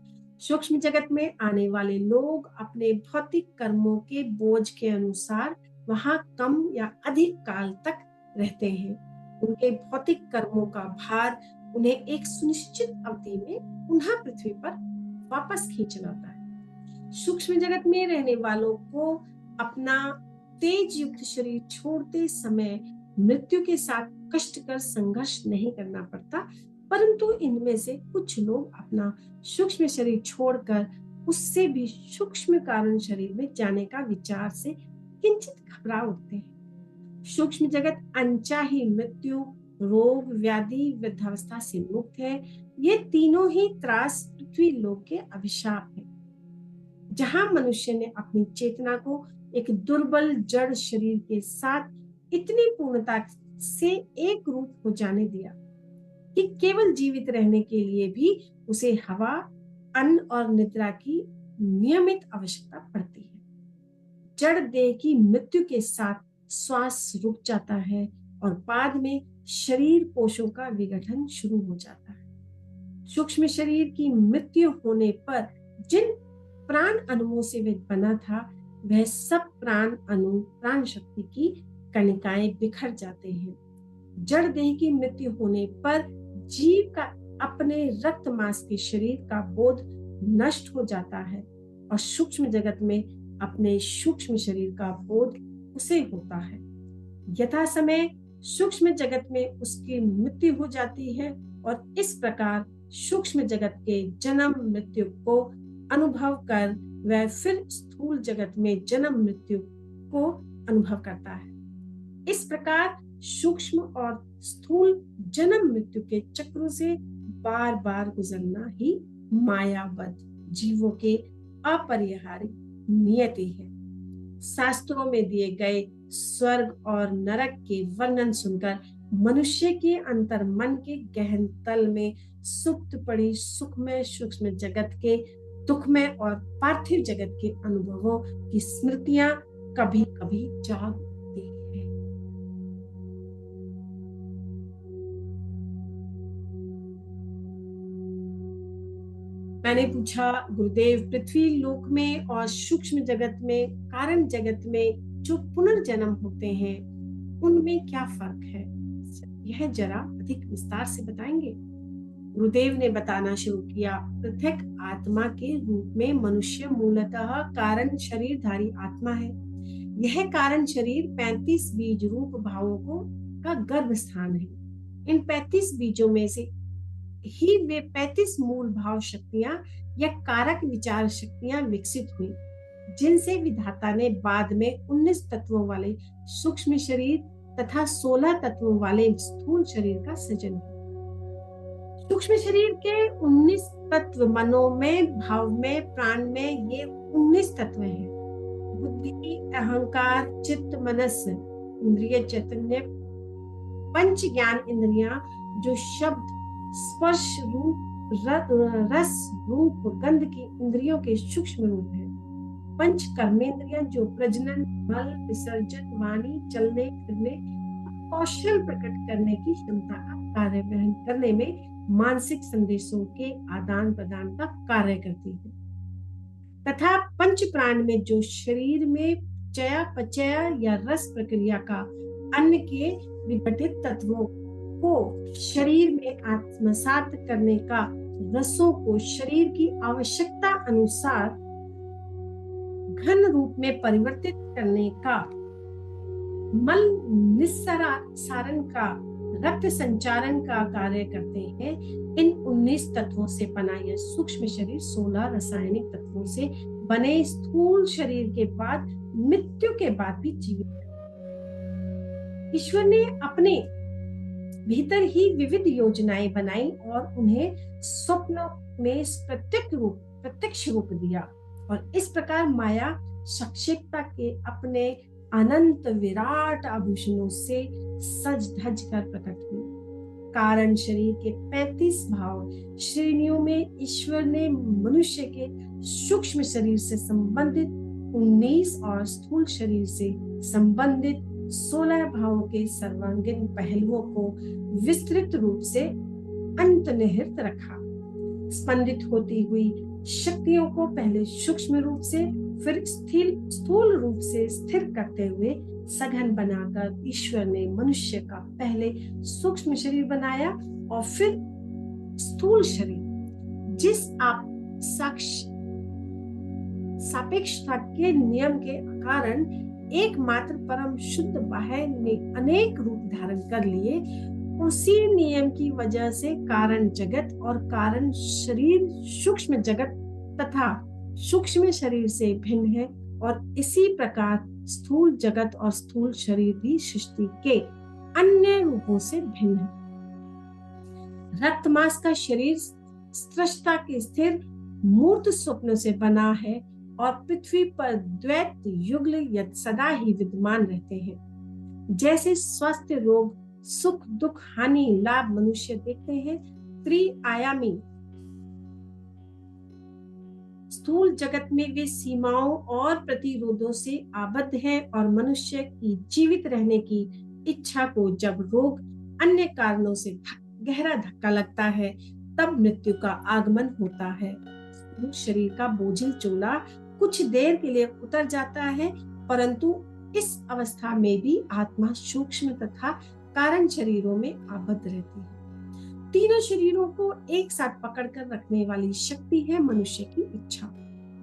सूक्ष्म जगत में आने वाले लोग अपने भौतिक कर्मों के बोझ के अनुसार वहां कम या अधिक काल तक रहते हैं। उनके भौतिक कर्मों का भार उन्हें एक सुनिश्चित अवधि में पुनः पृथ्वी पर वापस खींच लाता है। सूक्ष्म जगत में रहने वालों को अपना तेज युक्त शरीर छोड़ते समय मृत्यु के साथ कष्टकर संघर्ष नहीं करना पड़ता, परंतु इनमें से कुछ लोग अपना सूक्ष्म शरीर छोड़कर उससे भी सूक्ष्म कारण शरीर में जाने का विचार से किंचित घबरा उठते हैं। सूक्ष्म जगत अनचाही मृत्यु, रोग, व्याधि, वृद्धावस्था से मुक्त है। ये तीनों ही त्रास पृथ्वी लोक के अभिशाप है, जहां मनुष्य ने अपनी चेतना को एक दुर्बल जड़ शरीर के साथ इतनी पूर्णता से एक रूप हो जाने दिया कि केवल जीवित रहने के लिए भी उसे हवा, अन्न और निद्रा की नियमित आवश्यकता पड़ती है। जड़ देह की मृत्यु के साथ श्वास रुक जाता है और बाद में शरीर कोशों का विघटन शुरू हो जाता है। सूक्ष्म शरीर की मृत्यु होने पर जिन प्राण अणुओं से वह बना था, वह सब प्राण अणु, प्राण शक्ति की कणिकाएं बिखर जाते हैं। जड़ देह की मृत्यु होने पर जीव का अपने रक्त मांस के शरीर का बोध नष्ट हो जाता है और सूक्ष्म जगत में अपने सूक्ष्म शरीर का बोध उसे होता है। यथा समय सूक्ष्म जगत में उसकी मृत्यु हो जाती है और इस प्रकार सूक्ष्म जगत के जन्म मृत्यु को अनुभव कर वह फिर स्थूल जगत में जन्म मृत्यु को अनुभव करता है। इस प्रकार सूक्ष्म और स्थूल जन्म मृत्यु के चक्रों से बार बार गुजरना ही मायाबद्ध जीवों के अपरिहार्य नियति है। शास्त्रों में दिए गए स्वर्ग और नरक के वर्णन सुनकर मनुष्य के अंतर मन के गहन तल में सुप्त पड़ी सुखमय सूक्ष्म जगत के, दुखमय और पार्थिव जगत के अनुभवों की स्मृतियां कभी कभी जाग उठती है। मैंने पूछा, गुरुदेव, पृथ्वी लोक में और सूक्ष्म जगत में, कारण जगत में जो पुनर्जन्म होते हैं, उनमें क्या फर्क है? यह जरा अधिक विस्तार से बताएंगे? गुरुदेव ने बताना शुरू किया। पृथक आत्मा के रूप में मनुष्य मूलतः कारण शरीरधारी आत्मा है। यह कारण शरीर 35 बीज रूप भावों का गर्भ स्थान है। इन 35 बीजों में से ही वे 35 मूल भाव शक्तियां या कारक विचार शक्तियां विकसित हुई, जिनसे विधाता ने बाद में 19 तत्वों वाले सूक्ष्म शरीर तथा 16 तत्वों वाले स्थूल शरीर का सृजन किया। सूक्ष्म शरीर के 19 तत्व मनों में, भाव में, प्राण में ये 19 तत्व हैं। बुद्धि, अहंकार, चित्त, मनस, इंद्रिय चैतन्य, पंच ज्ञान इंद्रियां जो शब्द, स्पर्श, रूप, रस, रूप, गंध की इंद्रियों के सूक्ष्म रूप है। पंच कर्मेंद्रियां जो प्रजनन, मल विसर्जन, वाणी, चलने फिरने, कौशल प्रकट करने की क्षमता का कार्य वहन करने में मानसिक संदेशों के आदान प्रदान का कार्य करती है, तथा पंच प्राण में जो शरीर में चयापचय या रस प्रक्रिया का अन्न के विघटित तत्वों को शरीर में आत्मसात करने का, रसों को शरीर की आवश्यकता अनुसार घन रूप में परिवर्तित करने का, मल निस्सारण का, रक्त संचारण का कार्य करते हैं। इन 19 तत्वों से बना यह सूक्ष्म शरीर 16 रासायनिक तत्वों से बने स्थूल शरीर के बाद मृत्यु के बाद भी जीवित है। ईश्वर ने अपने भीतर ही विविध योजनाएं बनाई और उन्हें स्वप्नों में प्रत्यक्ष रूप दिया, और इस प्रकार माया शैक्षिकता के अपने अनंत विराट आभूषणों से सज धज कर प्रकट हुई। कारण शरीर के 35 भाव श्रेणियों में ईश्वर ने मनुष्य के सूक्ष्म शरीर से संबंधित 19 और स्थूल शरीर से संबंधित 16 भावों के सर्वांगीण पहलुओं को विस्तृत रूप से अंतर्निहित रखा। स्पंदित होती हुई शक्तियों को पहले सूक्ष्म रूप से फिर स्थूल रूप से स्थिर करते हुए सघन बनाकर ईश्वर ने मनुष्य का पहले सूक्ष्म शरीर बनाया और फिर स्थूल शरीर, जिस आप सापेक्षता के नियम के कारण एकमात्र परम शुद्ध बाह्य ने अनेक रूप धारण कर लिए, उसी नियम की वजह से कारण जगत और कारण शरीर सूक्ष्म जगत तथा सूक्ष्म शरीर से भिन्न है, और इसी प्रकार स्थूल जगत और स्थूल शरीर भी सृष्टि के अन्य रूपों से भिन्न है। रक्त मांस का शरीर सृष्टा के स्थिर मूर्त स्वप्न से बना है, और पृथ्वी पर द्वैत युगल सदा ही विद्यमान रहते हैं। जैसे स्वास्थ्य, रोग, सुख, दुख, हानि, लाभ मनुष्य देखते हैं, त्रिआयामी स्थूल जगत में वे सीमाओं और प्रतिरोधों से आबद्ध है, और मनुष्य की जीवित रहने की इच्छा को जब रोग अन्य कारणों से गहरा धक्का लगता है, तब मृत्यु का आगमन होता है। स्थूल शरीर का बोझिल चोला कुछ देर के लिए उतर जाता है, परंतु इस अवस्था में भी आत्मा सूक्ष्म तथा कारण शरीरों में आबद्ध रहती है। तीनों शरीरों को एक साथ पकड़कर रखने वाली शक्ति है मनुष्य की इच्छा।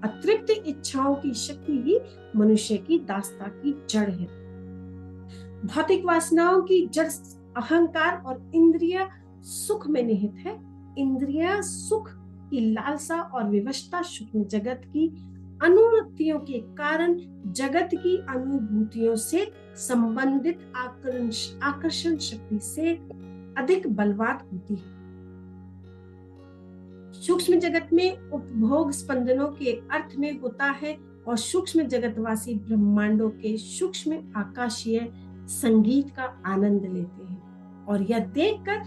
अतृप्त इच्छाओं की शक्ति ही मनुष्य की दास्ता की जड़ है। भौतिक वासनाओं की जड़ अहंकार और इंद्रिय सुख में निहित है। इंद्रिय सुख की लालसा और विवशता सूक्ष्म जगत की अनुवृत्तियों के कारण जगत की अनुभूतियों से संबंधित आकर्षण शक्ति से अधिक बलवान होती है। सूक्ष्म जगत में उपभोग स्पंदनों के अर्थ में होता है, और सूक्ष्म जगतवासी ब्रह्मांडों के सूक्ष्म आकाशीय संगीत का आनंद लेते हैं, और यह देखकर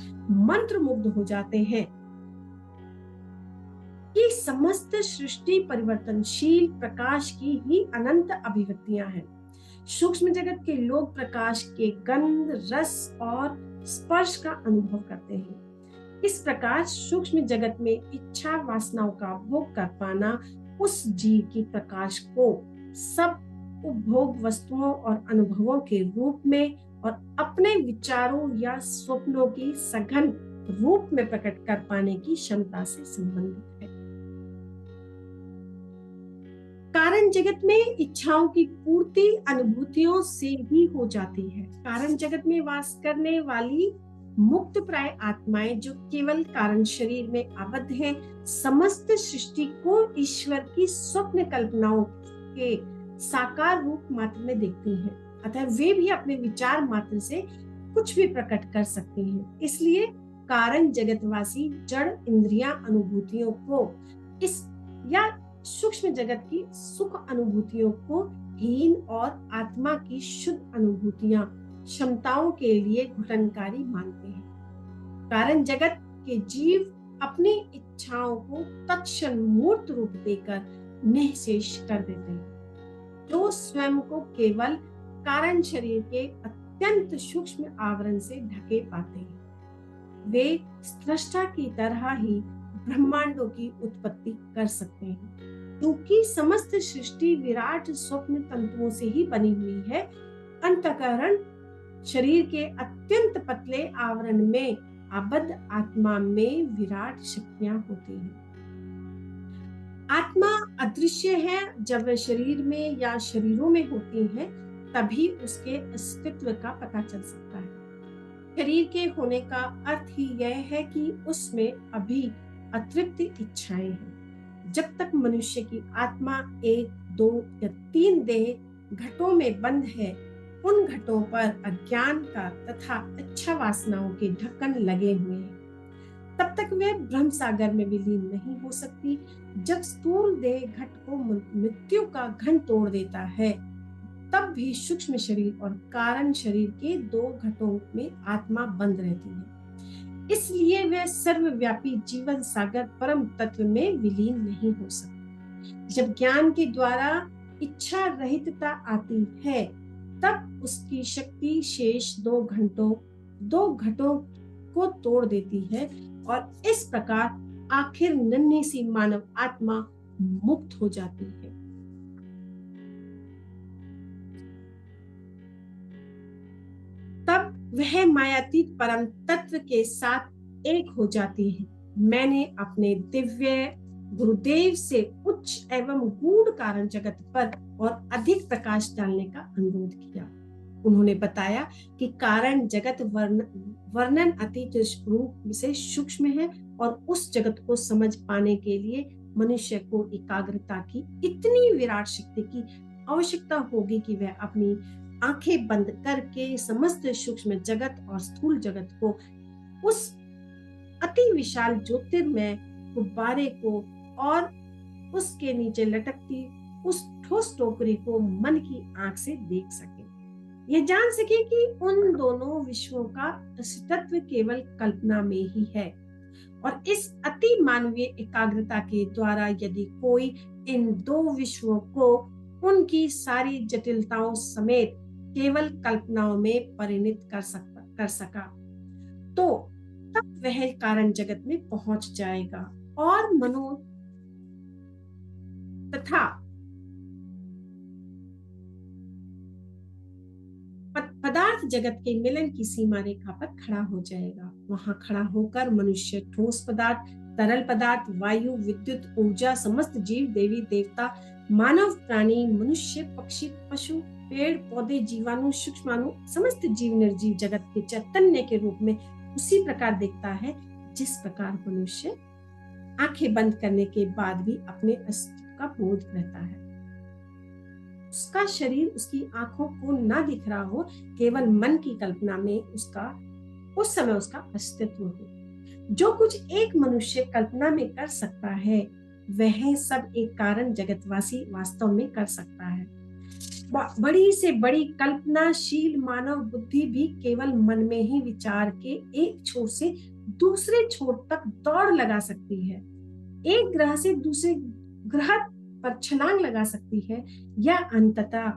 मंत्रमुग्ध हो जाते हैं कि समस्त सृष्टि परिवर्तनशील प्रकाश की ही अनंत अभिव्यक्तियां हैं। सूक्ष्म जगत के लोग प्रकाश के गंध, रस और स्पर्श का अनुभव करते हैं। इस प्रकार सूक्ष्म जगत में इच्छा वासनाओं का भोग कर पाना उस जीव की प्रकाश को सब उपभोग वस्तुओं और अनुभवों के रूप में और अपने विचारों या स्वप्नों की सघन रूप में प्रकट कर पाने की क्षमता से संबंधित है। कारण जगत में इच्छाओं की पूर्ति अनुभूतियों से ही हो जाती है। कारण जगत में वास करने वाली मुक्त प्राय आत्माएं जो केवल कारण शरीर में आबद्ध हैं, समस्त सृष्टि को ईश्वर की स्वप्न कल्पनाओं के साकार रूप मात्र में देखती हैं, अतः वे भी अपने विचार मात्र से कुछ भी प्रकट कर सकते हैं। इसलिए कारण जगतवासी जड़ इंद्रियां अनुभूतियों को इस या सूक्ष्म जगत की सुख अनुभूतियों को हीन और आत्मा की शुद्ध अनुभूतियां क्षमताओं के लिए घुटनकारी मानते हैं। कारण जगत के जीव अपनी इच्छाओं को तत्क्षण मूर्त रूप देकर निःशेष कर देते हैं। जो स्वयं को केवल कारण शरीर के अत्यंत सूक्ष्म आवरण से ढके पाते हैं, वे सृष्टा की तरह ही ब्रह्मांडों की उत्पत्ति कर सकते हैं। क्योंकि समस्त सृष्टि विराट स्वप्न तंतुओं से ही बनी हुई है, अंतःकरण शरीर के अत्यंत पतले आवरण में आबद्ध आत्मा में विराट शक्तियां होती हैं। आत्मा अदृश्य है। जब वह शरीर में या शरीरों में होती है, तभी उसके अस्तित्व का पता चल सकता है। शरीर के होने का अर्थ ही यह है कि उसमें अभी अतृप्त इच्छाएं हैं। जब तक मनुष्य की आत्मा 1, 2 या 3 देह घटों में बंद है, उन घटों पर अज्ञान का तथा इच्छा वासनाओं के ढक्कन लगे हुए हैं। तब तक वे ब्रह्म सागर में विलीन नहीं हो सकती। जब स्थूल देह घट को मृत्यु का घन तोड़ देता है, तब भी सूक्ष्म शरीर और कारण शरीर के 2 घटों में आत्मा बंद रहती है। इसलिए वह सर्वव्यापी जीवन सागर परम तत्व में विलीन नहीं हो सकती। जब ज्ञान के द्वारा इच्छा रहितता आती है, तब उसकी शक्ति शेष 2 घटों को तोड़ देती है और इस प्रकार आखिर नन्ही सी मानव आत्मा मुक्त हो जाती है। तब वह मायातीत परम तत्व के साथ एक हो जाती है। मैंने अपने दिव्य गुरुदेव से उच्च एवं गूढ़ कारण जगत पर और अधिक प्रकाश डालने का अनुरोध किया। उन्होंने बताया कि कारण जगत वर्णन अतीत रूप से सूक्ष्म है और उस जगत को समझ पाने के लिए मनुष्य को एकाग्रता की इतनी विराट शक्ति की आवश्यकता होगी कि वह अपनी आंखें बंद करके समस्त सूक्ष्म जगत और स्थूल जगत को, उस अति विशाल ज्योतिर्मय गुब्बारे को और उसके नीचे लटकती उस ठोस टोकरी को मन की आंख से देख सके, यह जान सके कि उन दोनों विश्वों का अस्तित्व केवल कल्पना में ही है। और इस अति मानवीय एकाग्रता के द्वारा यदि कोई इन 2 विश्वों को उनकी सारी जटिलताओं समेत केवल कल्पनाओं में परिणत कर सका, तो तब वह कारण जगत में पहुंच जाएगा और मनो तथा पदार्थ जगत के मिलन की सीमा रेखा पर खड़ा हो जाएगा। वहां खड़ा होकर मनुष्य ठोस पदार्थ, तरल पदार्थ, वायु, विद्युत, ऊर्जा, समस्त जीव, देवी देवता, मानव, प्राणी, मनुष्य, पक्षी, पशु, पेड़ पौधे, जीवाणु, सूक्ष्माणु, समस्त जीव निर्जीव जगत के चैतन्य के रूप में उसी प्रकार देखता है जिस प्रकार मनुष्य आंखें बंद करने के बाद भी अपने अस्तित्व का बोध रहता है। उसका शरीर उसकी आंखों को ना दिख रहा हो, केवल मन की कल्पना में उस समय उसका अस्तित्व हो। जो कुछ एक मनुष्य कल्पना में कर सकता है, वह सब एक कारण जगतवासी वास्तव में कर सकता है। बड़ी से बड़ी कल्पनाशील मानव बुद्धि भी केवल मन में ही विचार के एक छोर से दूसरे छोर तक दौड़ लगा सकती है, एक ग्रह से दूसरे ग्रह पर छलांग लगा सकती है, या अंततः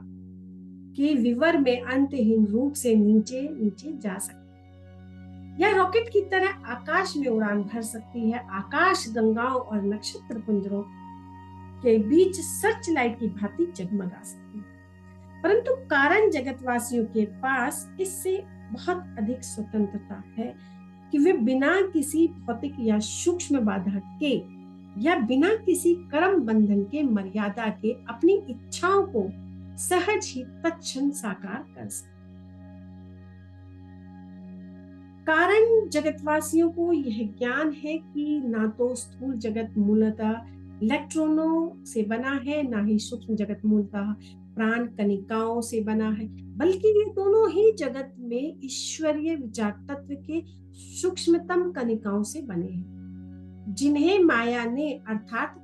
के विवर में अंतहीन रूप से नीचे नीचे जा सकती है, या रॉकेट की तरह आकाश में उड़ान भर सकती है, आकाश गंगाओं और नक्षत्र पुंजरों के बीच सर्च लाइट की भांति जगमगा सकती है। परंतु कारण जगतवासियों के पास इससे बहुत अधिक स्वतंत्रता है कि वे बिना किसी भौतिक या सूक्ष्म बाधा के या बिना किसी कर्म बंधन के मर्यादा के अपनी इच्छाओं को सहज ही तत्क्षण साकार कर सकते। कारण जगतवासियों को यह ज्ञान है कि ना तो स्थूल जगत मूलतः इलेक्ट्रॉनों से बना है, ना ही सूक्ष्म जगत मूलतः प्राण कणिकाओं से बना है, बल्कि ये दोनों ही जगत में ईश्वरीय विचार तत्व के सूक्ष्मतम कणिकाओं से बने हैं, जिन्हें माया ने अर्थात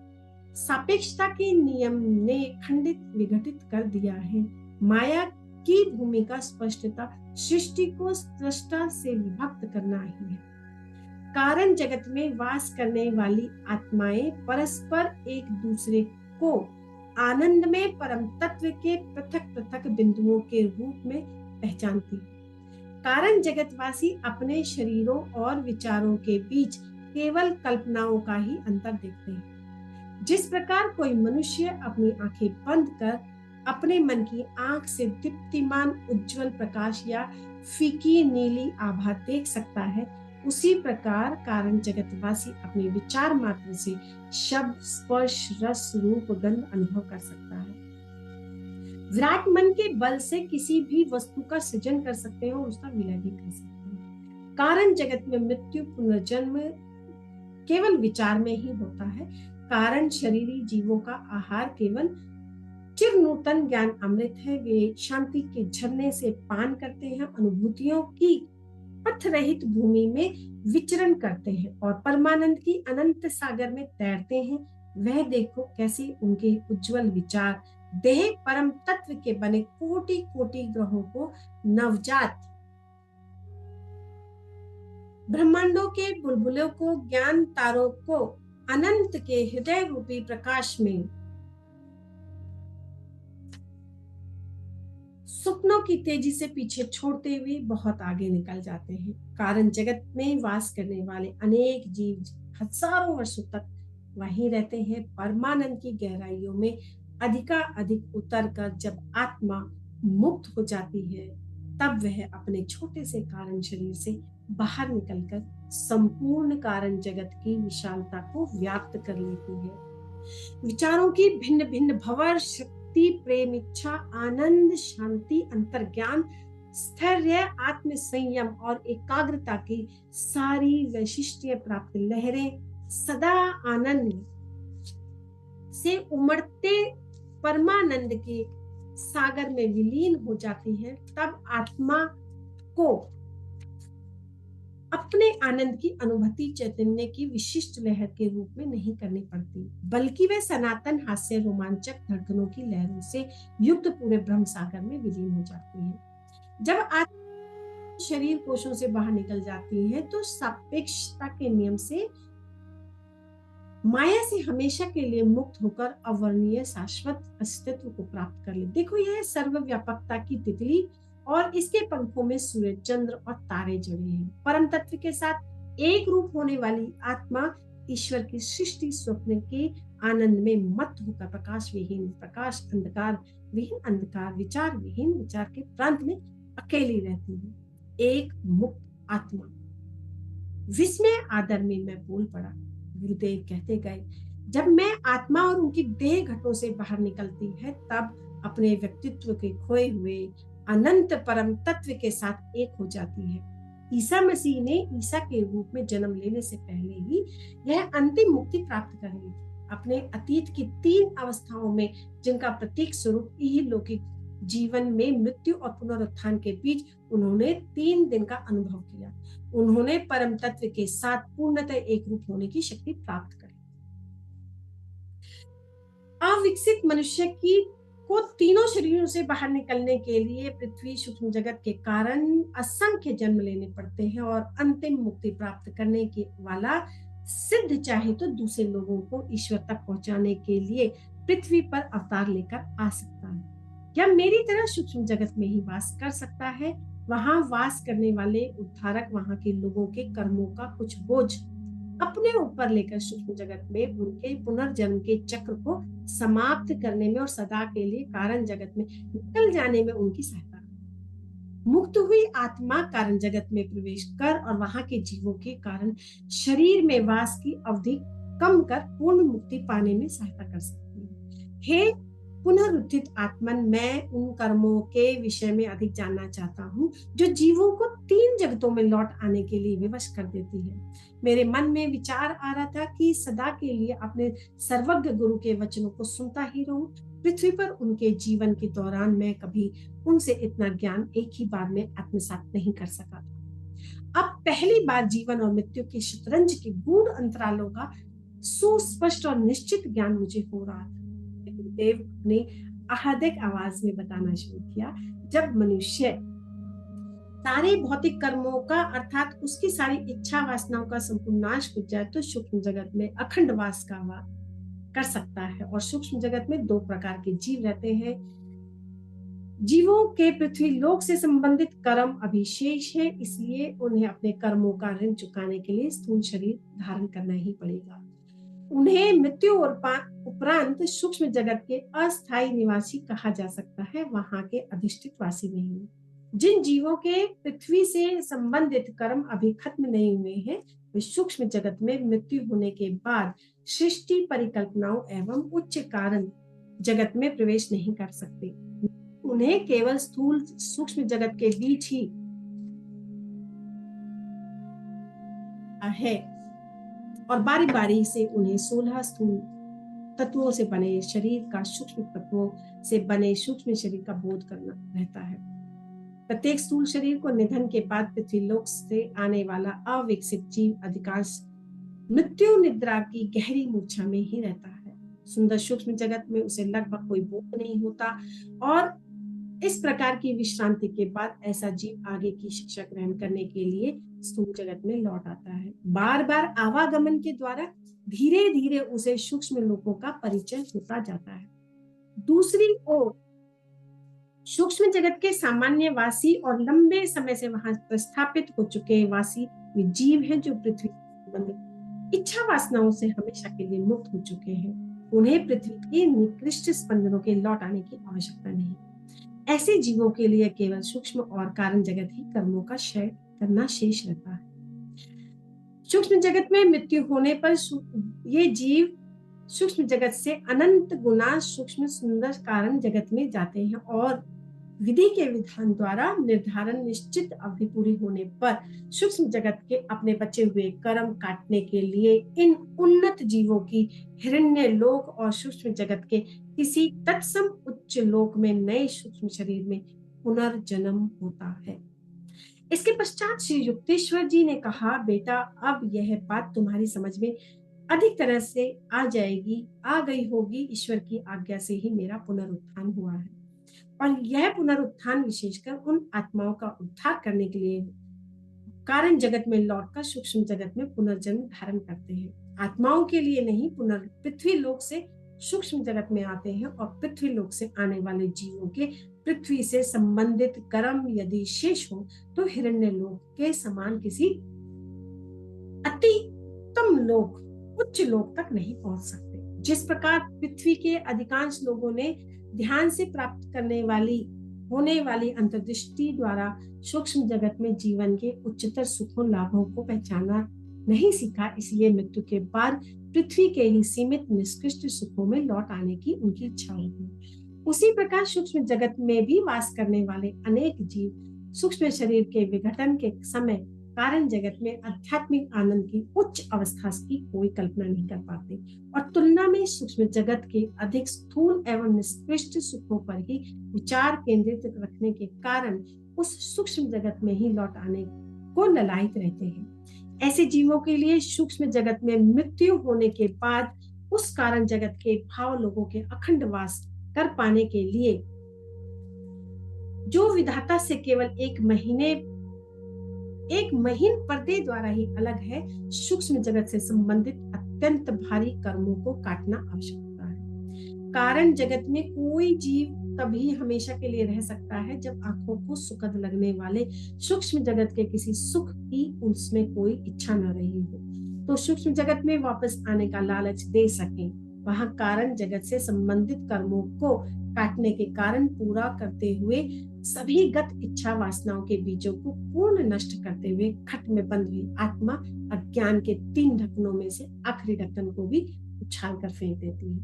सापेक्षता के नियम ने खंडित विघटित कर दिया है। माया की भूमिका स्पष्टता सृष्टि को सृष्टा से विभक्त करना ही है। कारण जगत में वास करने वाली आत्माएं परस्पर एक दूसरे को आनंद में परम तत्व के पृथक पृथक बिंदुओं के रूप में पहचानती है। कारण जगतवासी अपने शरीरों और विचारों के बीच केवल कल्पनाओं का ही अंतर देखते हैं। जिस प्रकार कोई मनुष्य अपनी आंखें बंद कर अपने मन की आंख से दीप्तिमान उज्जवल प्रकाश या फीकी नीली आभा देख सकता है, उसी प्रकार कारण जगतवासी अपने विचार मात्र से शब्द, स्पर्श, रस, रूप, गंध अनुभव कर सकता है। विराट मन के बल से किसी भी वस्तु का सृजन कर सकते हैं और उसका विलय भी कर सकते हैं। कारण जगत में मृत्यु, पुनर्जन्म केवल विचार में ही होता है। कारण शरीरी जीवों का आहार केवल चिर नूतन ज्ञान अमृत है। वे शांति के झरने से पान करते हैं, अनुभूतियों की पथ रहित भूमि में विचरण करते हैं और परमानंद की अनंत सागर में तैरते हैं। वह देखो कैसे उनके उज्जवल विचार देह परम तत्व के बने कोटि कोटि ग्रहों को नवजात ब्रह्मांडों के बुलबुलों को, ज्ञान तारों को अनंत के हृदय रूपी प्रकाश में स्वप्नों की तेजी से पीछे छोड़ते हुए बहुत आगे निकल जाते हैं। कारण जगत में वास करने वाले अनेक जीव हजारों वर्षों तक वहीं रहते हैं। परमानंद की गहराइयों में अधिकाधिक उतरकर जब आत्मा मुक्त हो जाती है, तब वह अपने छोटे से कारण शरीर से बाहर निकलकर संपूर्ण कारण जगत की विशालता को व्याप्त कर लेती है। विचारों की भिन्न भिन्न भंवर शक्ति, प्रेम, इच्छा, आनंद, शांति, अंतर्ज्ञान, स्थैर्य, आत्म संयम और एकाग्रता की सारी वैशिष्ट्य प्राप्त लहरें सदा आनंद से उमड़ते परमानंद के सागर में विलीन हो जाती है। तब आत्मा को अपने आनंद की अनुभूति चैतन्य की विशिष्ट लहर के रूप में नहीं करनी पड़ती, बल्कि वे सनातन हास्य रोमांचक धड़कनों की लहरों से युक्त पूरे ब्रह्म सागर में विलीन हो जाती है। जब आत्मा शरीर कोशों से बाहर निकल जाती है तो सापेक्षता के नियम से माया से हमेशा के लिए मुक्त होकर अवर्णीय शाश्वत अस्तित्व को प्राप्त कर ले। देखो, यह सर्वव्यापकता की तितली और इसके पंखों में सूर्य, चंद्र और तारे जड़े हैं। परम तत्व के साथ एक रूप होने वाली आत्मा ईश्वर की सृष्टि स्वप्न के आनंद में मत होकर प्रकाश विहीन प्रकाश, अंधकार विहीन अंधकार, विचार विहीन विचार के प्रांत में अकेली रहती है। एक मुक्त आत्मा। विस्मय आदर में मैं बोल पड़ा। गुरुदेव कहते गए, जब मैं आत्मा और उनकी देह घटों से बाहर निकलती है, तब अपने व्यक्तित्व के खोए हुए अनंत परम तत्व के साथ एक हो जाती है। ईसा मसीह ने ईसा के रूप में जन्म लेने से पहले ही यह अंतिम मुक्ति प्राप्त कर ली। अपने अतीत की 3 अवस्थाओं में, जिनका प्रतीक स्वरूप इहलौकिक जीवन में मृत्यु और पुनरुत्थान के बीच उन्होंने 3 दिन का अनुभव किया, उन्होंने परम तत्व के साथ पूर्णतः एक रूप होने की शक्ति प्राप्त कर ली। अविकसित मनुष्य की को तीनों शरीरों से बाहर निकलने के लिए पृथ्वी सूक्ष्म जगत के कारण असंख्य जन्म लेने पड़ते हैं और अंतिम मुक्ति प्राप्त करने के वाला सिद्ध चाहे तो दूसरे लोगों को ईश्वर तक पहुंचाने के लिए पृथ्वी पर अवतार लेकर आ सकता है, या मेरी तरह सूक्ष्म जगत में ही वास कर सकता है। वहां वास करने वाले उद्धारक वहां के लोगों के कर्मों का कुछ बोझ अपने ऊपर लेकर सूक्ष्म जगत में उनके पुनर्जन्म के चक्र को समाप्त करने में और सदा के लिए कारण जगत में निकल जाने में उनकी सहायता करें। मुक्त हुई आत्मा कारण जगत में प्रवेश कर और वहां के जीवों के कारण शरीर में वास की अवधि कम कर पूर्ण मुक्ति पाने में सहायता कर सकती है। हे पुनरुत्थित आत्मन, मैं उन कर्मों के विषय में अधिक जानना चाहता हूँ जो जीवों को 3 जगतों में लौट आने के लिए विवश कर देती है। मेरे मन में विचार आ रहा था कि सदा के लिए अपने सर्वज्ञ गुरु के वचनों को सुनता ही रहूं। पृथ्वी पर उनके जीवन के दौरान मैं कभी उनसे इतना ज्ञान एक ही बार में आत्मसात नहीं कर सका था। अब पहली बार जीवन और मृत्यु के शतरंज के गूढ़ अंतरालों का सुस्पष्ट और निश्चित ज्ञान मुझे हो रहा था। देव ने आहदिक आवाज में बताना शुरू किया, जब मनुष्य सारे भौतिक कर्मों का अर्थात उसकी सारी इच्छा वासनाओं का संपूर्ण नाश हो जाए तो सूक्ष्म जगत में अखंड वास का कर सकता है। और सूक्ष्म जगत में दो प्रकार के जीव रहते हैं। जीवों के पृथ्वी लोक से संबंधित कर्म अभिशेष है, इसलिए उन्हें अपने कर्मों का ऋण चुकाने के लिए स्थूल शरीर धारण करना ही पड़ेगा। उन्हें मृत्यु और उपरांत सूक्ष्म जगत के अस्थायी निवासी कहा जा सकता है, वहां के अधिष्ठित वासी नहीं। जिन जीवों के पृथ्वी से संबंधित कर्म अभी खत्म नहीं हुए हैं, वे सूक्ष्म जगत में मृत्यु होने के बाद सृष्टि परिकल्पनाओं एवं उच्च कारण जगत में प्रवेश नहीं कर सकते। उन्हें केवल स्थूल सूक्ष्म जगत के बीच ही है और बारी बारी से उन्हें 16 स्थूल तत्वों से बने शरीर का सूक्ष्म तत्वों से बने सूक्ष्म शरीर का बोध करना रहता है। प्रत्येक स्थूल शरीर को निधन के बाद पृथ्वी लोक से आने वाला अविकसित जीव अधिकांश मृत्यु निद्रा की गहरी मूर्छा में ही रहता है। सुंदर सूक्ष्म जगत में उसे लगभग कोई बोध नहीं होता और इस प्रकार की विश्रांति के बाद ऐसा जीव आगे की शिक्षा ग्रहण करने के लिए स्थूल जगत में लौट आता है। बार बार आवागमन के द्वारा धीरे धीरे उसे सूक्ष्म लोकों का परिचय होता जाता है। दूसरी ओर सूक्ष्म जगत के सामान्य वासी और लंबे समय से वहां प्रस्थापित हो चुके वासी वे जीव हैं जो पृथ्वी इच्छा वासनाओं से हमेशा के लिए मुक्त हो चुके हैं। उन्हें पृथ्वी के निकृष्ट स्पंदनों के लौट आने की आवश्यकता नहीं। ऐसे जीवों के लिए केवल सूक्ष्म और कारण जगत ही कर्मों का क्षय करना शेष रहता है। सूक्ष्म जगत में मृत्यु होने पर ये जीव सूक्ष्म जगत से अनंत गुना सूक्ष्म सुंदर कारण जगत में जाते हैं और विधि के विधान द्वारा निर्धारण निश्चित अवधि पूरी होने पर सूक्ष्म जगत के अपने बचे हुए कर्म काटने के लिए इन उन्नत जीवों की हिरण्य लोक और सूक्ष्म जगत के किसी तत्सम उच्च लोक में नए सूक्ष्म शरीर में पुनर्जन्म होता है। इसके पश्चात श्री युक्तेश्वर जी ने कहा, बेटा अब यह बात तुम्हारी समझ में अधिक तरह से आ गई होगी। ईश्वर की आज्ञा से ही मेरा पुनरुत्थान हुआ है और यह पुनरुत्थान विशेषकर उन आत्माओं का उद्धार करने के लिए कारण जगत में लौटकर सूक्ष्म जगत में पुनर्जन्म धारण करते हैं। आत्माओं के लिए नहीं, पृथ्वी लोक से सूक्ष्म जगत में आते हैं और पृथ्वी लोक से आने वाले जीवों के पृथ्वी से संबंधित कर्म यदि शेष हो तो हिरण्य लोक के समान किसी अति उत्तम लोक उच्च लोक तक नहीं पहुंच सकते। जिस प्रकार पृथ्वी के अधिकांश लोगों ने ध्यान से प्राप्त होने वाली अंतर्दृष्टि द्वारा सूक्ष्म जगत में जीवन के उच्चतर सुखों लाभों को पहचाना नहीं सीखा, इसलिए मृत्यु के बाद पृथ्वी के ही सीमित निष्कृष्ट सुखों में लौट आने की उनकी इच्छा होती। उसी प्रकार सूक्ष्म जगत में भी वास करने वाले अनेक जीव सूक्ष्म शरीर के विघटन के समय कारण जगत में आध्यात्मिक आनंद की उच्च अवस्था की कोई कल्पना नहीं कर पाते और तुलना में सूक्ष्म जगत के अधिक स्थूल एवं निष्कृष्ट सुखों पर ही विचार केंद्रित रखने के कारण उस सूक्ष्म जगत में ही लौट आने को ललायित रहते हैं। ऐसे जीवों के लिए सूक्ष्म जगत में मृत्यु होने के बाद उस कारण जगत के भाव लोगों के अखंड वास कर पाने के लिए जो विधाता से केवल एक महीन पर्दे द्वारा ही अलग है, सूक्ष्म जगत से संबंधित अत्यंत भारी कर्मों को काटना आवश्यकता है। कारण जगत में कोई जीव तभी हमेशा के लिए रह सकता है जब आंखों को सुखद लगने वाले सूक्ष्म जगत के किसी सुख की उसमें कोई इच्छा न रही हो, तो सूक्ष्म जगत में वापस आने का लालच दे सके। वहां कारण जगत से संबंधित कर्मों को काटने के कारण पूरा करते हुए सभी गत इच्छा वासनाओं के बीजों को पूर्ण नष्ट करते हुए खट में बंद हुई आत्मा अज्ञान के 3 ढक्कनों में से आखिरी ढक्कन को भी उछाल कर फेंक देती है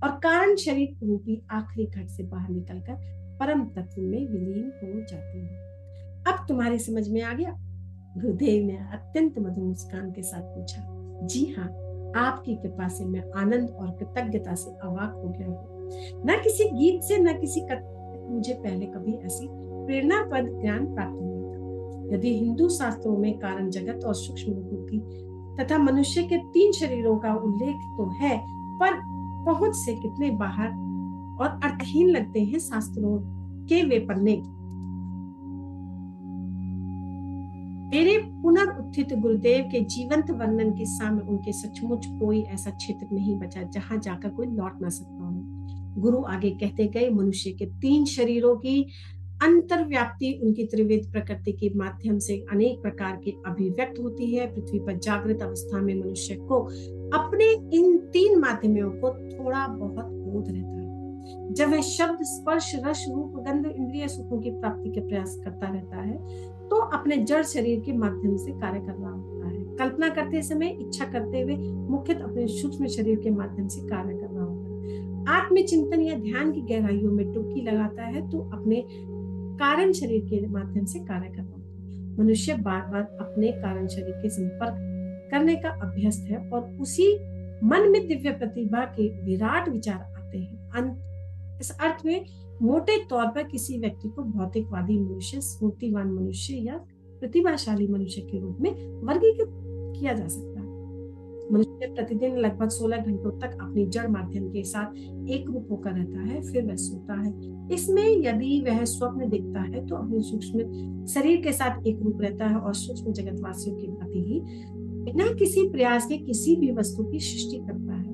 और कारण शरीर रूपी आखिरी घट से बाहर निकलकर परम तत्व में विलीन हो जाती है। अब तुम्हारी समझ में आ गया? गुरुदेव ने अत्यंत मधुर मुस्कान के साथ पूछा। जी हाँ, आपकी कृपा से मैं आनंद और कृतज्ञता से अवाक हो गया हूँ। न किसी गीत से न किसी मुझे पहले कभी ऐसी प्रेरणापद ज्ञान प्राप्त हुआ था। यदि हिंदू शास्त्रों में कारण जगत और सूक्ष्म लोकों की तथा मनुष्य के 3 शरीरों का उल्लेख तो है, पर पहुंच से कितने बाहर और अर्थहीन लगते हैं शास्त्रों के वे पन्ने। मेरे पुनरुत्थित गुरुदेव के जीवंत वर्णन के सामने उनके सचमुच कोई ऐसा क्षेत्र नहीं बचा जहां जाकर कोई लौट ना सकता हो। गुरु आगे कहते गए, मनुष्य के 3 शरीरों की अंतर्व्याप्ति उनकी त्रिविध प्रकृति के माध्यम से अनेक प्रकार की अभिव्यक्त होती है। पृथ्वी पर जागृत अवस्था में मनुष्य को अपने इन 3 माध्यमों को थोड़ा बहुत बोध रहता है। जब वह शब्द, स्पर्श, रस, रूप, गंध, इंद्रिय सुखों की प्राप्ति के प्रयास करता रहता है तो अपने जड़ शरीर के माध्यम से कार्य कर रहा होता है। कल्पना करते समय, इच्छा करते हुए मुख्यतः अपने सूक्ष्म शरीर के माध्यम से कार्य कर रहा होता है। आत्मचिंतन या ध्यान की गहराइयों में डुबकी लगाता है तो अपने कारण शरीर के माध्यम से कार्य कर रहा होता है। मनुष्य बार बार अपने कारण शरीर के संपर्क करने का अभ्यस्त है और उसी मन में दिव्य प्रतिभा के विराट विचार आते हैं। इस अर्थ में मोटे तौर पर किसी व्यक्ति को भौतिकवादी मनुष्य, स्फूर्तिवान मनुष्य या प्रतिभाशाली मनुष्य के रूप में वर्गीकृत किया जा सकता है। मनुष्य प्रतिदिन लगभग 16 घंटों तक अपनी जड़ माध्यम के साथ एक रूप होकर रहता है, फिर वह सोता है। इसमें यदि वह स्वप्न देखता है तो अपने सूक्ष्म शरीर के साथ एक रूप रहता है और सूक्ष्म जगतवासियों की भांति ही बिना किसी प्रयास के किसी भी वस्तु की सृष्टि करता है।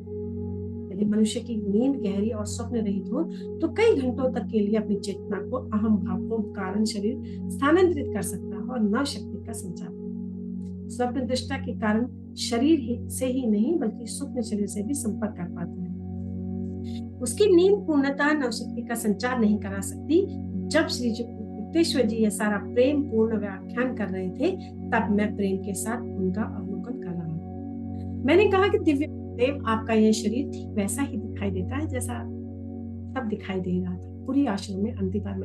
यदि मनुष्य की नींद गहरी और स्वप्न रहित हो तो कई घंटों तक के लिए अपनी चेतना को अहम भाव को कारण शरीर स्थानांतरित कर सकता है और नव शक्ति का संचार करता है। स्वप्न दृष्टा के कारण शरीर से ही नहीं बल्कि सूक्ष्म शरीर से भी संपर्क कर पाता है। उसकी नींद पूर्णतः नव शक्ति का संचार नहीं करा सकती। जब श्री युक्तेश्वर जी यह सारा प्रेम पूर्ण व्याख्यान कर रहे थे तब मैं प्रेम के साथ उनका अवलोकन कर रहा था। मैंने कहा कि दिव्य देव, आपका यह शरीर ठीक वैसा ही दिखाई देता है जैसा तब दिखाई दे रहा था। पूरी आश्रम में अंतिम बार